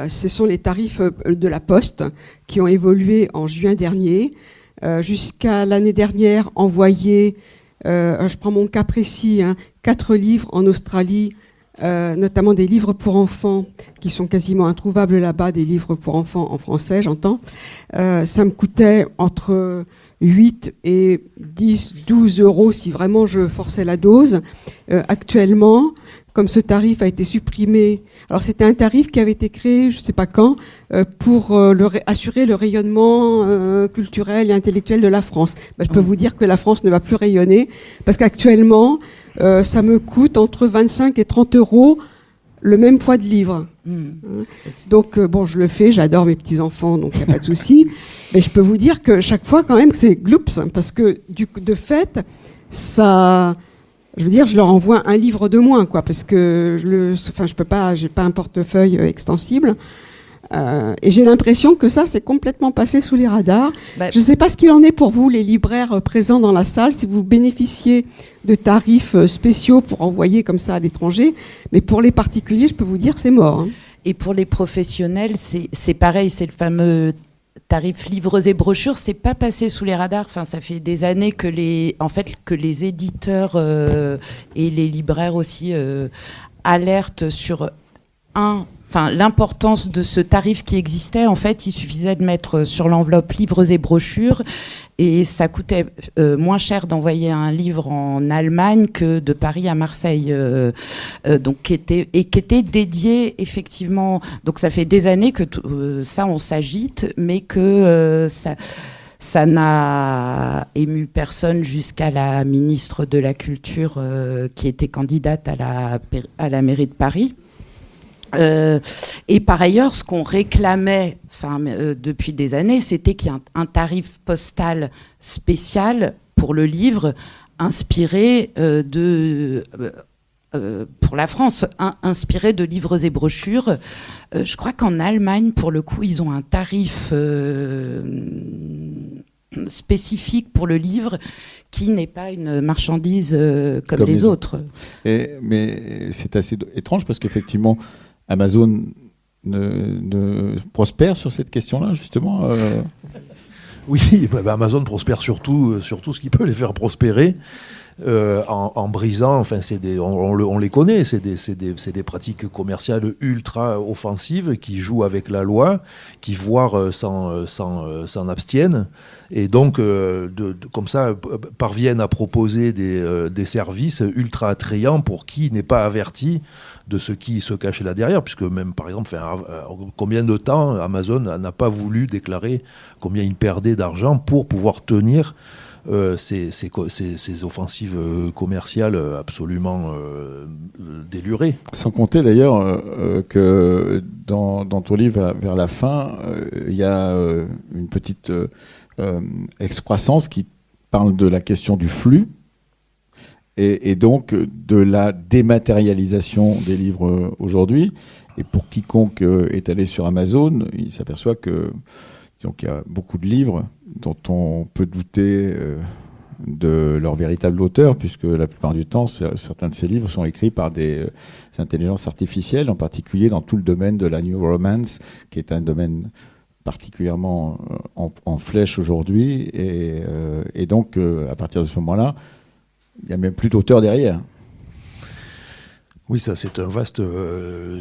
Ce sont les tarifs de la Poste qui ont évolué en juin dernier. Jusqu'à l'année dernière, envoyer, je prends mon cas précis, 4 livres en Australie, notamment des livres pour enfants qui sont quasiment introuvables là-bas, des livres pour enfants en français, j'entends. Ça me coûtait entre 8 et 10, 12 € si vraiment je forçais la dose. Actuellement, comme ce tarif a été supprimé, alors c'était un tarif qui avait été créé, je ne sais pas quand, pour assurer le rayonnement culturel et intellectuel de la France. Je peux vous dire que la France ne va plus rayonner, parce qu'actuellement, ça me coûte entre 25 et 30 € le même poids de livres. Donc, bon, je le fais, j'adore mes petits-enfants, donc il n'y a pas de souci. Mais je peux vous dire que chaque fois, quand même, c'est gloops, parce que, de fait, ça... Je veux dire, je leur envoie un livre de moins, quoi, parce que je peux pas, j'ai pas un portefeuille extensible. Et j'ai l'impression que ça, c'est complètement passé sous les radars. Je ne sais pas ce qu'il en est pour vous, les libraires présents dans la salle, si vous bénéficiez de tarifs spéciaux pour envoyer comme ça à l'étranger. Mais pour les particuliers, je peux vous dire, c'est mort. Hein. Et pour les professionnels, c'est pareil, c'est le fameux tarif livres et brochures. C'est pas passé sous les radars. Enfin, ça fait des années que les éditeurs et les libraires aussi alertent sur l'importance de ce tarif qui existait. En fait, il suffisait de mettre sur l'enveloppe livres et brochures, et ça coûtait moins cher d'envoyer un livre en Allemagne que de Paris à Marseille, donc qui était dédié effectivement. Donc ça fait des années que ça on s'agite, mais que ça n'a ému personne jusqu'à la ministre de la Culture qui était candidate à la mairie de Paris. Et par ailleurs, ce qu'on réclamait depuis des années, c'était qu'il y ait un tarif postal spécial pour le livre inspiré pour la France, inspiré de livres et brochures. Je crois qu'en Allemagne, pour le coup, ils ont un tarif spécifique pour le livre qui n'est pas une marchandise comme les autres. Mais c'est assez étrange parce qu'effectivement, Amazon ne prospère sur cette question-là, justement. Oui, Amazon prospère surtout ce qui peut les faire prospérer. En brisant, enfin, on les connaît, c'est des pratiques commerciales ultra offensives qui jouent avec la loi, qui voire s'en abstiennent, et donc comme ça parviennent à proposer des services ultra attrayants pour qui n'est pas averti de ce qui se cache là derrière, puisque même par exemple, combien de temps Amazon n'a pas voulu déclarer combien il perdait d'argent pour pouvoir tenir ces offensives commerciales absolument délurées. Sans compter d'ailleurs que dans ton livre, vers la fin, il y a une petite excroissance qui parle de la question du flux et donc de la dématérialisation des livres aujourd'hui. Et pour quiconque est allé sur Amazon, il s'aperçoit que donc, il y a beaucoup de livres dont on peut douter de leur véritable auteur, puisque la plupart du temps, certains de ces livres sont écrits par des intelligences artificielles, en particulier dans tout le domaine de la New Romance, qui est un domaine particulièrement en flèche aujourd'hui. Et donc, à partir de ce moment-là, il n'y a même plus d'auteur derrière. Oui, ça c'est un vaste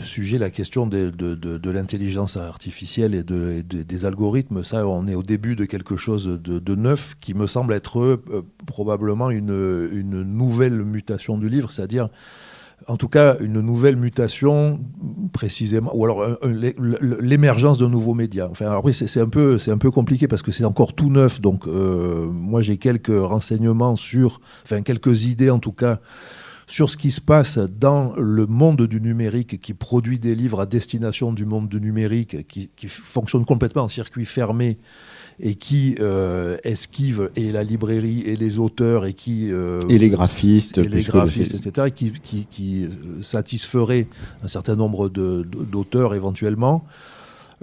sujet, la question de l'intelligence artificielle et des algorithmes. Ça, on est au début de quelque chose de neuf qui me semble être probablement une nouvelle mutation du livre, c'est-à-dire en tout cas une nouvelle mutation précisément, ou alors l'émergence d'un nouveau média. Enfin, alors après c'est un peu compliqué parce que c'est encore tout neuf, donc moi j'ai quelques renseignements quelques idées en tout cas, sur ce qui se passe dans le monde du numérique, qui produit des livres à destination du monde du numérique, qui fonctionne complètement en circuit fermé et qui esquive et la librairie et les auteurs et les graphistes, etc., et qui satisferait un certain nombre d'auteurs éventuellement.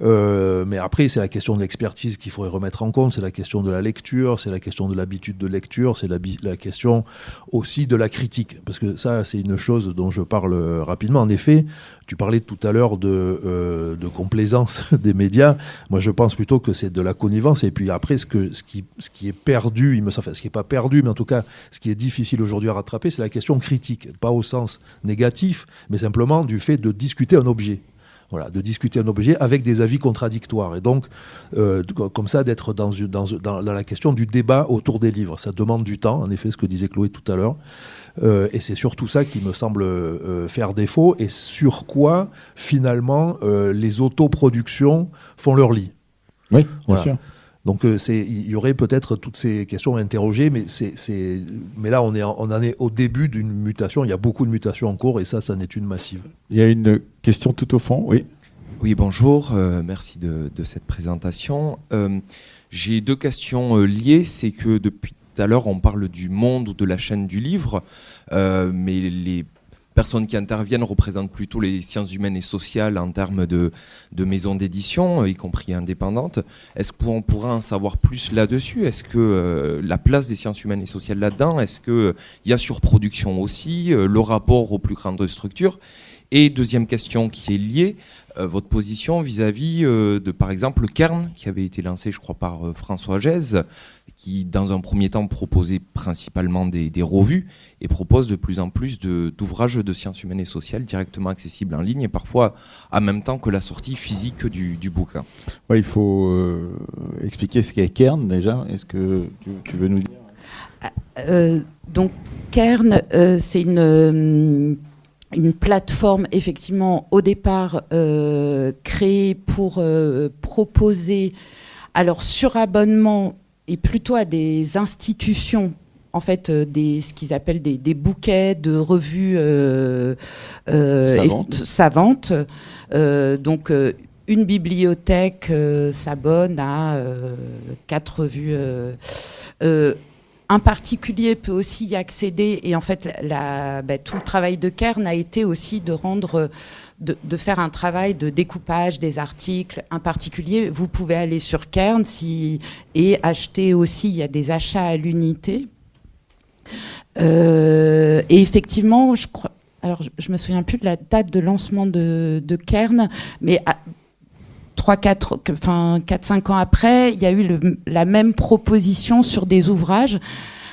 Mais après, c'est la question de l'expertise qu'il faudrait remettre en compte, c'est la question de la lecture, c'est la question de l'habitude de lecture, c'est la question aussi de la critique. Parce que ça, c'est une chose dont je parle rapidement. En effet, tu parlais tout à l'heure de complaisance des médias. Moi, je pense plutôt que c'est de la connivence. Et puis après, ce qui est perdu, il me semble, ce qui n'est pas perdu, mais en tout cas, ce qui est difficile aujourd'hui à rattraper, c'est la question critique. Pas au sens négatif, mais simplement du fait de discuter un objet. Voilà, de discuter un objet avec des avis contradictoires. Et donc, comme ça, d'être dans la question du débat autour des livres. Ça demande du temps, en effet, ce que disait Chloé tout à l'heure. Et c'est surtout ça qui me semble faire défaut, et sur quoi, finalement, les autoproductions font leur lit. Oui, bien sûr. Donc il y aurait peut-être toutes ces questions à interroger, mais là on en est au début d'une mutation. Il y a beaucoup de mutations en cours et ça en est une massive. Il y a une question tout au fond, oui. Oui, bonjour, merci de cette présentation. J'ai 2 questions liées. C'est que depuis tout à l'heure, on parle du monde ou de la chaîne du livre, mais les personnes qui interviennent représentent plutôt les sciences humaines et sociales en termes de maisons d'édition, y compris indépendantes. Est-ce qu'on pourrait en savoir plus là-dessus? Est-ce que la place des sciences humaines et sociales là-dedans, est-ce qu'il y a surproduction aussi, le rapport aux plus grandes structures? Et deuxième question qui est liée, votre position vis-à-vis de, par exemple, le Cairn, qui avait été lancé, je crois, par François Gèze, qui, dans un premier temps, proposait principalement des revues et propose de plus en plus d'ouvrages de sciences humaines et sociales directement accessibles en ligne et parfois en même temps que la sortie physique du bouquin. Ouais, il faut expliquer ce qu'est Cairn déjà. Est-ce que tu veux nous dire Donc, Cairn, c'est une plateforme effectivement au départ créée pour proposer, alors sur abonnement et plutôt à des institutions, en fait ce qu'ils appellent des bouquets de revues savantes. Donc une bibliothèque s'abonne à 4 revues. Un particulier peut aussi y accéder et en fait tout le travail de Cairn a été aussi de faire un travail de découpage des articles. Un particulier, vous pouvez aller sur Cairn et acheter aussi, il y a des achats à l'unité. Et effectivement, je crois, alors je me souviens plus de la date de lancement de Cairn, mais 4-5 ans après, il y a eu la même proposition sur des ouvrages.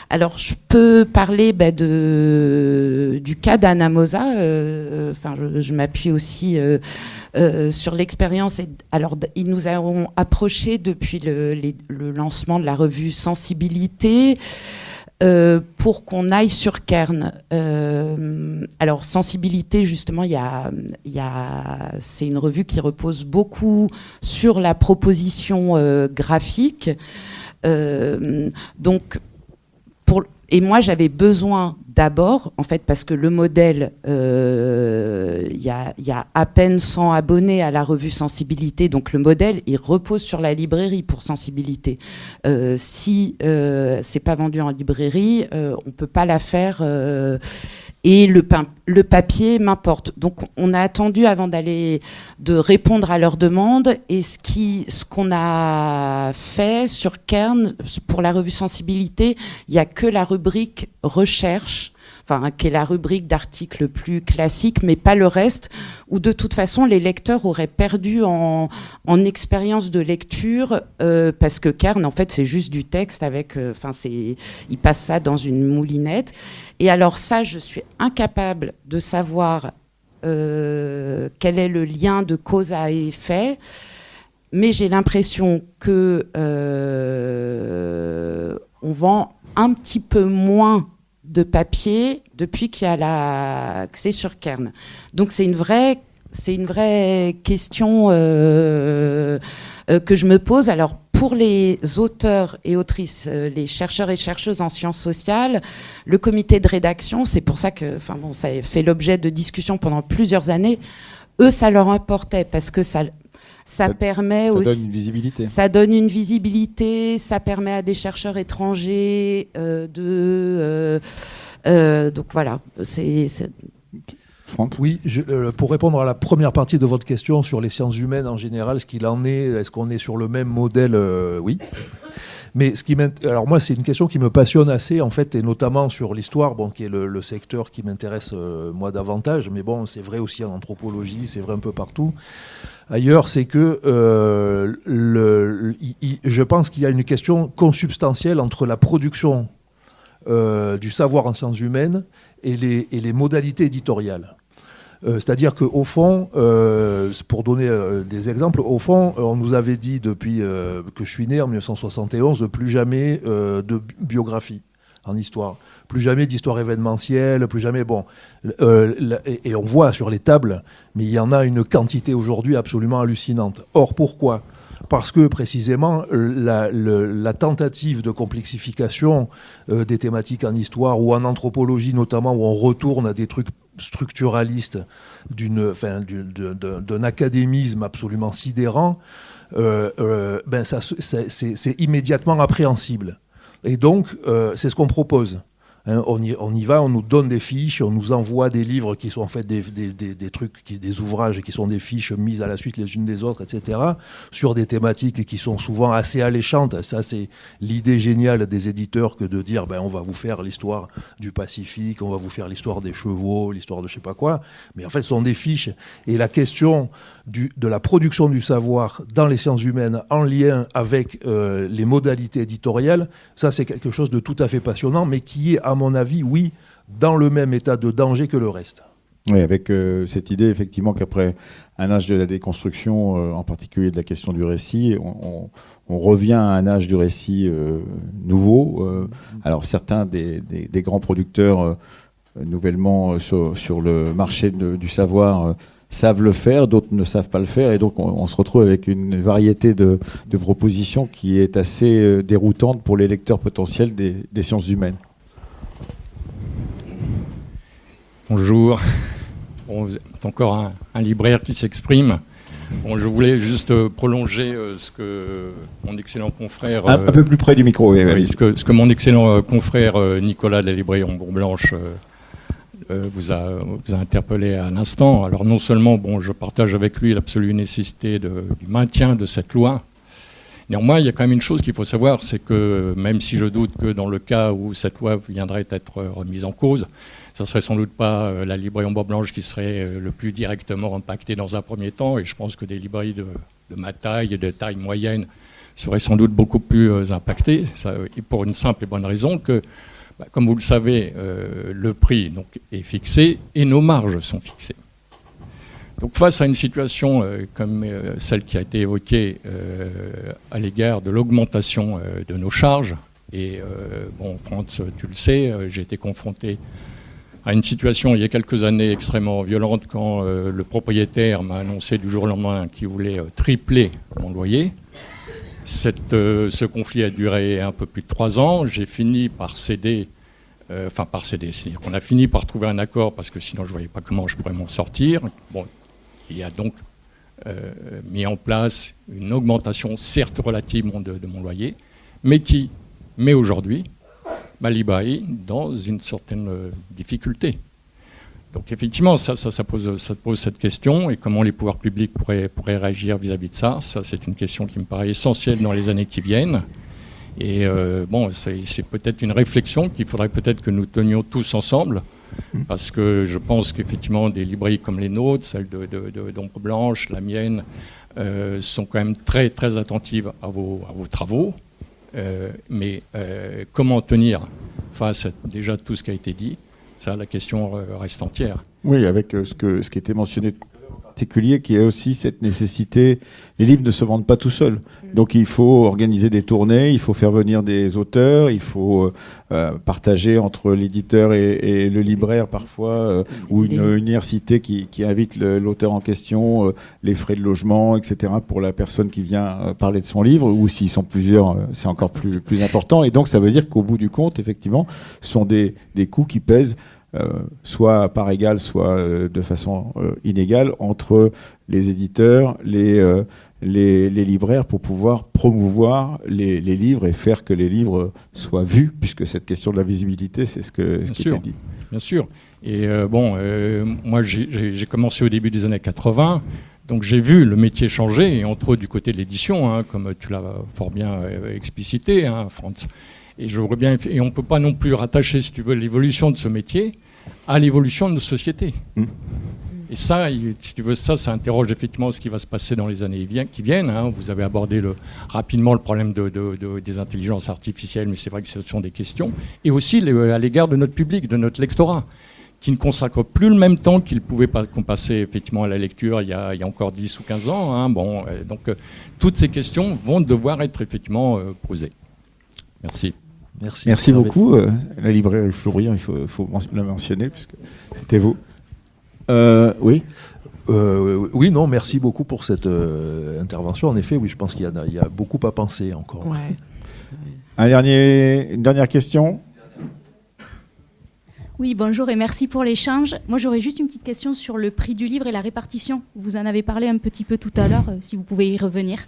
Alors, je peux parler du cas d'Anna Mosa. Je m'appuie aussi sur l'expérience. Alors, ils nous ont approchés depuis le lancement de la revue Sensibilité. Pour qu'on aille sur Cairn. Alors, Sensibilité, justement, c'est une revue qui repose beaucoup sur la proposition graphique. Et moi, j'avais besoin d'abord, en fait, parce que le modèle, il y a à peine 100 abonnés à la revue Sensibilité, donc le modèle, il repose sur la librairie pour Sensibilité. Si c'est pas vendu en librairie, on peut pas la faire. Et le papier m'importe. Donc, on a attendu avant de répondre à leurs demandes. Et ce qu'on a fait sur Cairn, pour la revue Sensibilité, il n'y a que la rubrique recherche, qui est la rubrique d'articles plus classiques, mais pas le reste, où de toute façon, les lecteurs auraient perdu en expérience de lecture, parce que Cairn, en fait, c'est juste du texte avec... ils passent ça dans une moulinette. Et alors ça, je suis incapable de savoir quel est le lien de cause à effet, mais j'ai l'impression que on vend un petit peu moins de papier depuis qu'il y a l'accès sur Cairn. Donc c'est une vraie question que je me pose. Alors pour les auteurs et autrices, les chercheurs et chercheuses en sciences sociales, le comité de rédaction, c'est pour ça que, ça a fait l'objet de discussions pendant plusieurs années. Eux, ça leur importait parce que ça permet aussi. Ça donne une visibilité. Ça donne une visibilité. Ça permet à des chercheurs étrangers donc voilà. Franck ? Oui, pour répondre à la première partie de votre question sur les sciences humaines en général, ce qu'il en est-ce qu'on est sur le même modèle ? Oui. Mais alors moi, c'est une question qui me passionne assez, en fait, et notamment sur l'histoire, qui est le secteur qui m'intéresse moi davantage. Mais bon, c'est vrai aussi en anthropologie, c'est vrai un peu partout. Ailleurs, c'est que je pense qu'il y a une question consubstantielle entre la production du savoir en sciences humaines et les modalités éditoriales. C'est-à-dire qu'au fond, pour donner des exemples, au fond, on nous avait dit depuis que je suis né en 1971, plus jamais de biographie en histoire. Plus jamais d'histoire événementielle, plus jamais... Bon, et on voit sur les tables, mais il y en a une quantité aujourd'hui absolument hallucinante. Or, pourquoi ? Parce que précisément la tentative de complexification des thématiques en histoire ou en anthropologie notamment, où on retourne à des trucs structuralistes d'un académisme absolument sidérant, c'est immédiatement appréhensible. Et donc, c'est ce qu'on propose. Hein, on y va, on nous donne des fiches, on nous envoie des livres qui sont en fait des trucs, des ouvrages qui sont des fiches mises à la suite les unes des autres, etc., sur des thématiques qui sont souvent assez alléchantes. Ça, c'est l'idée géniale des éditeurs que de dire on va vous faire l'histoire du Pacifique, on va vous faire l'histoire des chevaux, l'histoire de je sais pas quoi. Mais en fait, ce sont des fiches. Et la question de la production du savoir dans les sciences humaines en lien avec les modalités éditoriales, ça, c'est quelque chose de tout à fait passionnant, mais qui est, à mon avis, oui, dans le même état de danger que le reste. Oui, avec cette idée, effectivement, qu'après un âge de la déconstruction, en particulier de la question du récit, on revient à un âge du récit nouveau. Alors, certains des grands producteurs nouvellement sur le marché du savoir savent le faire, d'autres ne savent pas le faire, et donc on se retrouve avec une variété de propositions qui est assez déroutante pour les lecteurs potentiels des sciences humaines. Bonjour. Bon, c'est encore un libraire qui s'exprime. Bon, je voulais juste prolonger ce que mon excellent confrère... Un peu plus près du micro, oui. Ce que mon excellent confrère Nicolas de la librairie Ombre Blanche vous a interpellé à l'instant. Alors non seulement je partage avec lui l'absolue nécessité du maintien de cette loi, néanmoins il y a quand même une chose qu'il faut savoir, c'est que même si je doute que dans le cas où cette loi viendrait être remise en cause, ça ne serait sans doute pas la librairie Ombre Blanche qui serait le plus directement impactée dans un premier temps, et je pense que des librairies de ma taille et de taille moyenne seraient sans doute beaucoup plus impactées, et pour une simple et bonne raison que, comme vous le savez, le prix est fixé et nos marges sont fixées. Donc face à une situation comme celle qui a été évoquée à l'égard de l'augmentation de nos charges, et Frantz, tu le sais, j'ai été confronté à une situation il y a quelques années extrêmement violente quand le propriétaire m'a annoncé du jour au lendemain qu'il voulait tripler mon loyer. Ce conflit a duré un peu plus de 3 ans. J'ai fini par céder, c'est-à-dire qu'on a fini par trouver un accord parce que sinon je ne voyais pas comment je pourrais m'en sortir. Qui a donc mis en place une augmentation certes relative de mon loyer, mais qui met aujourd'hui ma librairie dans une certaine difficulté. Donc effectivement, ça pose cette question, et comment les pouvoirs publics pourraient réagir vis-à-vis de ça. Ça, c'est une question qui me paraît essentielle dans les années qui viennent. Et c'est peut-être une réflexion qu'il faudrait peut-être que nous tenions tous ensemble, parce que je pense qu'effectivement des librairies comme les nôtres, celles d'Ombre Blanche, la mienne, sont quand même très très attentives à vos travaux. Mais comment tenir face à déjà tout ce qui a été dit, ça, la question reste entière. Oui, avec ce qui était mentionné en particulier, qui est aussi cette nécessité. Les livres ne se vendent pas tout seuls. Donc il faut organiser des tournées, il faut faire venir des auteurs, il faut partager entre l'éditeur et le libraire parfois, ou une université qui invite l'auteur en question, les frais de logement, etc. pour la personne qui vient parler de son livre, ou s'ils sont plusieurs, c'est encore plus important. Et donc ça veut dire qu'au bout du compte, effectivement, ce sont des coûts qui pèsent soit par égal, soit de façon inégale entre les éditeurs, les libraires, pour pouvoir promouvoir les livres et faire que les livres soient vus, puisque cette question de la visibilité, c'est ce qui était dit. Bien sûr. Et moi, j'ai commencé au début des années 80, donc j'ai vu le métier changer, et entre autres du côté de l'édition, comme tu l'as fort bien explicité, Frantz. Et on ne peut pas non plus rattacher, si tu veux, l'évolution de ce métier à l'évolution de nos sociétés. Et ça, si tu veux, ça interroge effectivement ce qui va se passer dans les années qui viennent. Vous avez abordé rapidement le problème des intelligences artificielles, mais c'est vrai que ce sont des questions. Et aussi à l'égard de notre public, de notre lectorat, qui ne consacre plus le même temps qu'il pouvait passer effectivement à la lecture il y a encore 10 ou 15 ans. Donc toutes ces questions vont devoir être effectivement posées. Merci. Merci. Merci beaucoup. La librairie Florian, il faut la mentionner, puisque c'était vous. Oui. Oui, non, merci beaucoup pour cette intervention. En effet, oui, je pense qu'il y a beaucoup à penser encore. Ouais. Une dernière question. Oui, bonjour et merci pour l'échange. Moi, j'aurais juste une petite question sur le prix du livre et la répartition. Vous en avez parlé un petit peu tout à l'heure, si vous pouvez y revenir.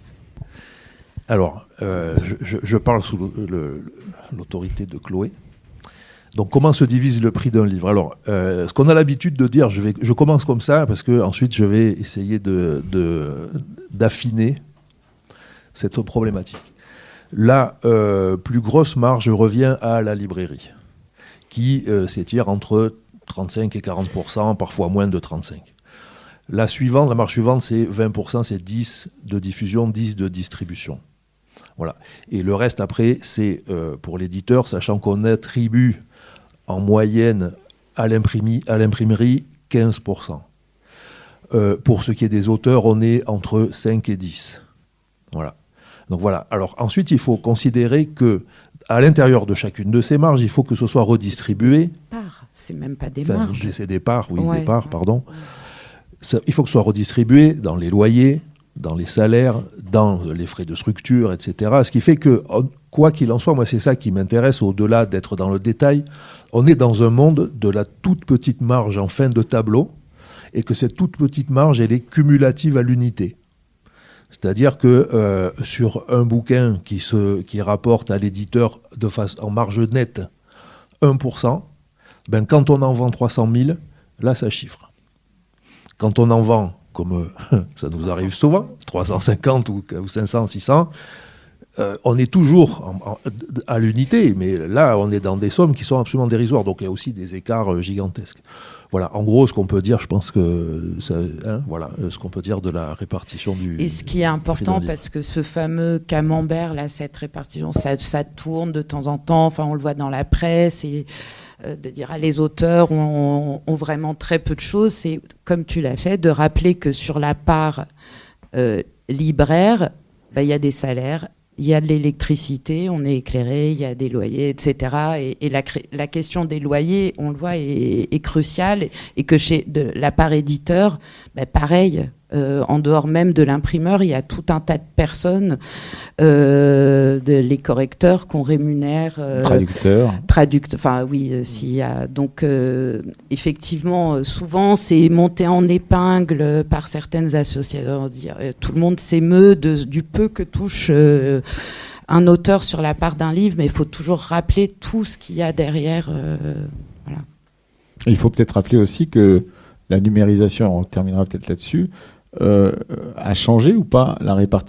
Alors, je parle sous l'autorité de Chloé. Donc, comment se divise le prix d'un livre? Alors, ce qu'on a l'habitude de dire, je commence comme ça, parce que ensuite je vais essayer d'affiner cette problématique. La plus grosse marge revient à la librairie, qui s'étire entre 35 et 40%, parfois moins de 35%. La marge suivante, c'est 20%, c'est 10 de diffusion, 10 de distribution. Voilà. Et le reste, après, c'est pour l'éditeur, sachant qu'on attribue en moyenne à l'imprimerie 15%. Pour ce qui est des auteurs, on est entre 5 et 10. Voilà. Donc voilà. Alors ensuite, il faut considérer que à l'intérieur de chacune de ces marges, il faut que ce soit redistribué. C'est même pas des marges. C'est des parts, oui, ouais. Des parts, pardon. Il faut que ce soit redistribué dans les loyers, dans les salaires, dans les frais de structure, etc. Ce qui fait que, quoi qu'il en soit, moi c'est ça qui m'intéresse, au-delà d'être dans le détail, on est dans un monde de la toute petite marge en fin de tableau, et que cette toute petite marge, elle est cumulative à l'unité. C'est-à-dire que sur un bouquin qui rapporte à l'éditeur en marge nette 1%, ben quand on en vend 300 000, là ça chiffre. Quand on en vend, comme ça nous arrive souvent, 350 ou 500, 600, on est toujours à l'unité, mais là on est dans des sommes qui sont absolument dérisoires, donc il y a aussi des écarts gigantesques. Voilà, en gros, ce qu'on peut dire, je pense que voilà, ce qu'on peut dire de la répartition du. Et ce qui est important, parce que ce fameux camembert, là, cette répartition, ça tourne de temps en temps. Enfin, on le voit dans la presse et de dire les auteurs ont vraiment très peu de choses. C'est comme tu l'as fait, de rappeler que sur la part libraire, il y a des salaires. Il y a de l'électricité, on est éclairé, il y a des loyers, etc. Et la question des loyers, on le voit, est cruciale. Et que chez la part éditeur, pareil, en dehors même de l'imprimeur, il y a tout un tas de personnes, les correcteurs qu'on rémunère. Traducteurs. Enfin, oui, s'il y a. Donc, effectivement, souvent, c'est monté en épingle par certaines associations. Tout le monde s'émeut du peu que touche un auteur sur la part d'un livre, mais il faut toujours rappeler tout ce qu'il y a derrière. Voilà. Il faut peut-être rappeler aussi que la numérisation, on terminera peut-être là-dessus, a changé ou pas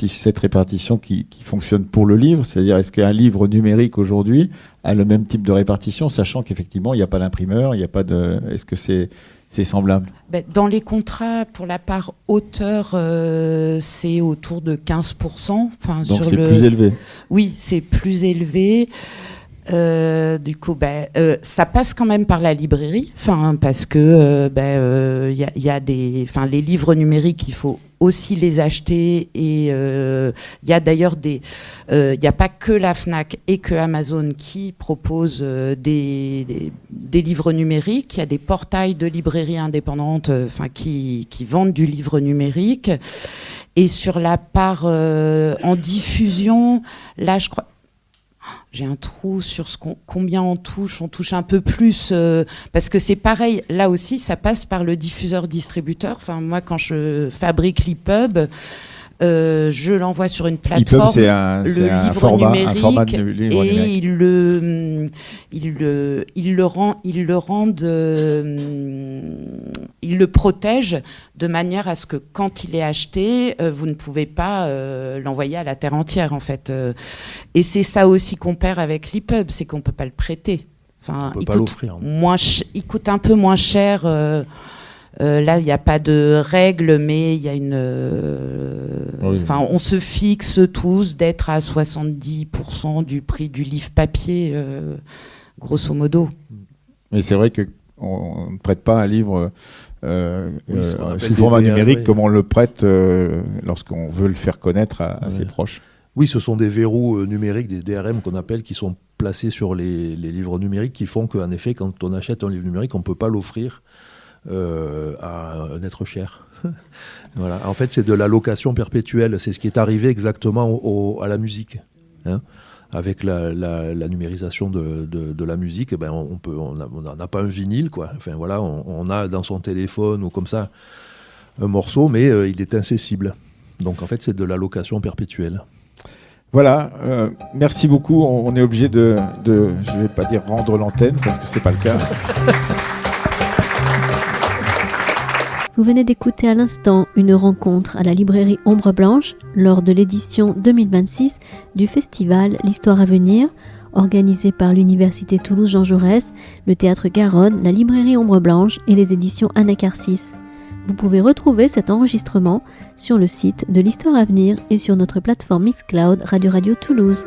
cette répartition qui fonctionne pour le livre? C'est-à-dire, est-ce qu'un livre numérique aujourd'hui a le même type de répartition, sachant qu'effectivement, il n'y a pas d'imprimeur, il n'y a pas de... Est-ce que c'est semblable? Dans les contrats, pour la part auteur, c'est autour de 15%. Enfin, donc c'est plus élevé. Oui, c'est plus élevé. Du coup, ça passe quand même par la librairie, parce que y a les livres numériques, il faut aussi les acheter, et il y a d'ailleurs il n'y a pas que la Fnac et que Amazon qui proposent des livres numériques. Il y a des portails de librairies indépendantes, qui vendent du livre numérique. Et sur la part en diffusion, là, je crois. J'ai un trou sur combien on touche un peu plus, parce que c'est pareil, là aussi, ça passe par le diffuseur-distributeur. Enfin, moi, quand je fabrique l'EPUB, je l'envoie sur une plateforme, le livre numérique, et il le protège de manière à ce que quand il est acheté, vous ne pouvez pas l'envoyer à la terre entière, en fait. Et c'est ça aussi qu'on perd avec l'EPUB, c'est qu'on peut pas le prêter. Enfin, on peut pas l'offrir. Il coûte un peu moins cher. Là, il n'y a pas de règle, mais il y a on se fixe tous d'être à 70% du prix du livre papier, grosso modo. Mais c'est vrai qu'on ne prête pas un livre sous format numérique comme on le prête lorsqu'on veut le faire connaître à ses proches. Oui, ce sont des verrous numériques, des DRM qu'on appelle, qui sont placés sur les livres numériques, qui font qu'en effet, quand on achète un livre numérique, on ne peut pas l'offrir à un être cher. Voilà. En fait, c'est de la location perpétuelle. C'est ce qui est arrivé exactement à la musique. Hein. Avec la numérisation de la musique, on n'a pas un vinyle, quoi. Enfin, voilà, on a dans son téléphone ou comme ça un morceau, mais il est incessible. Donc en fait, c'est de la location perpétuelle. Voilà, merci beaucoup. On est obligé je ne vais pas dire rendre l'antenne, parce que ce n'est pas le cas. Vous venez d'écouter à l'instant une rencontre à la librairie Ombre Blanche lors de l'édition 2026 du festival L'Histoire à venir, organisé par l'Université Toulouse Jean Jaurès, le Théâtre Garonne, la librairie Ombre Blanche et les éditions Anacarsis. Vous pouvez retrouver cet enregistrement sur le site de l'Histoire à venir et sur notre plateforme Mixcloud Radio Toulouse.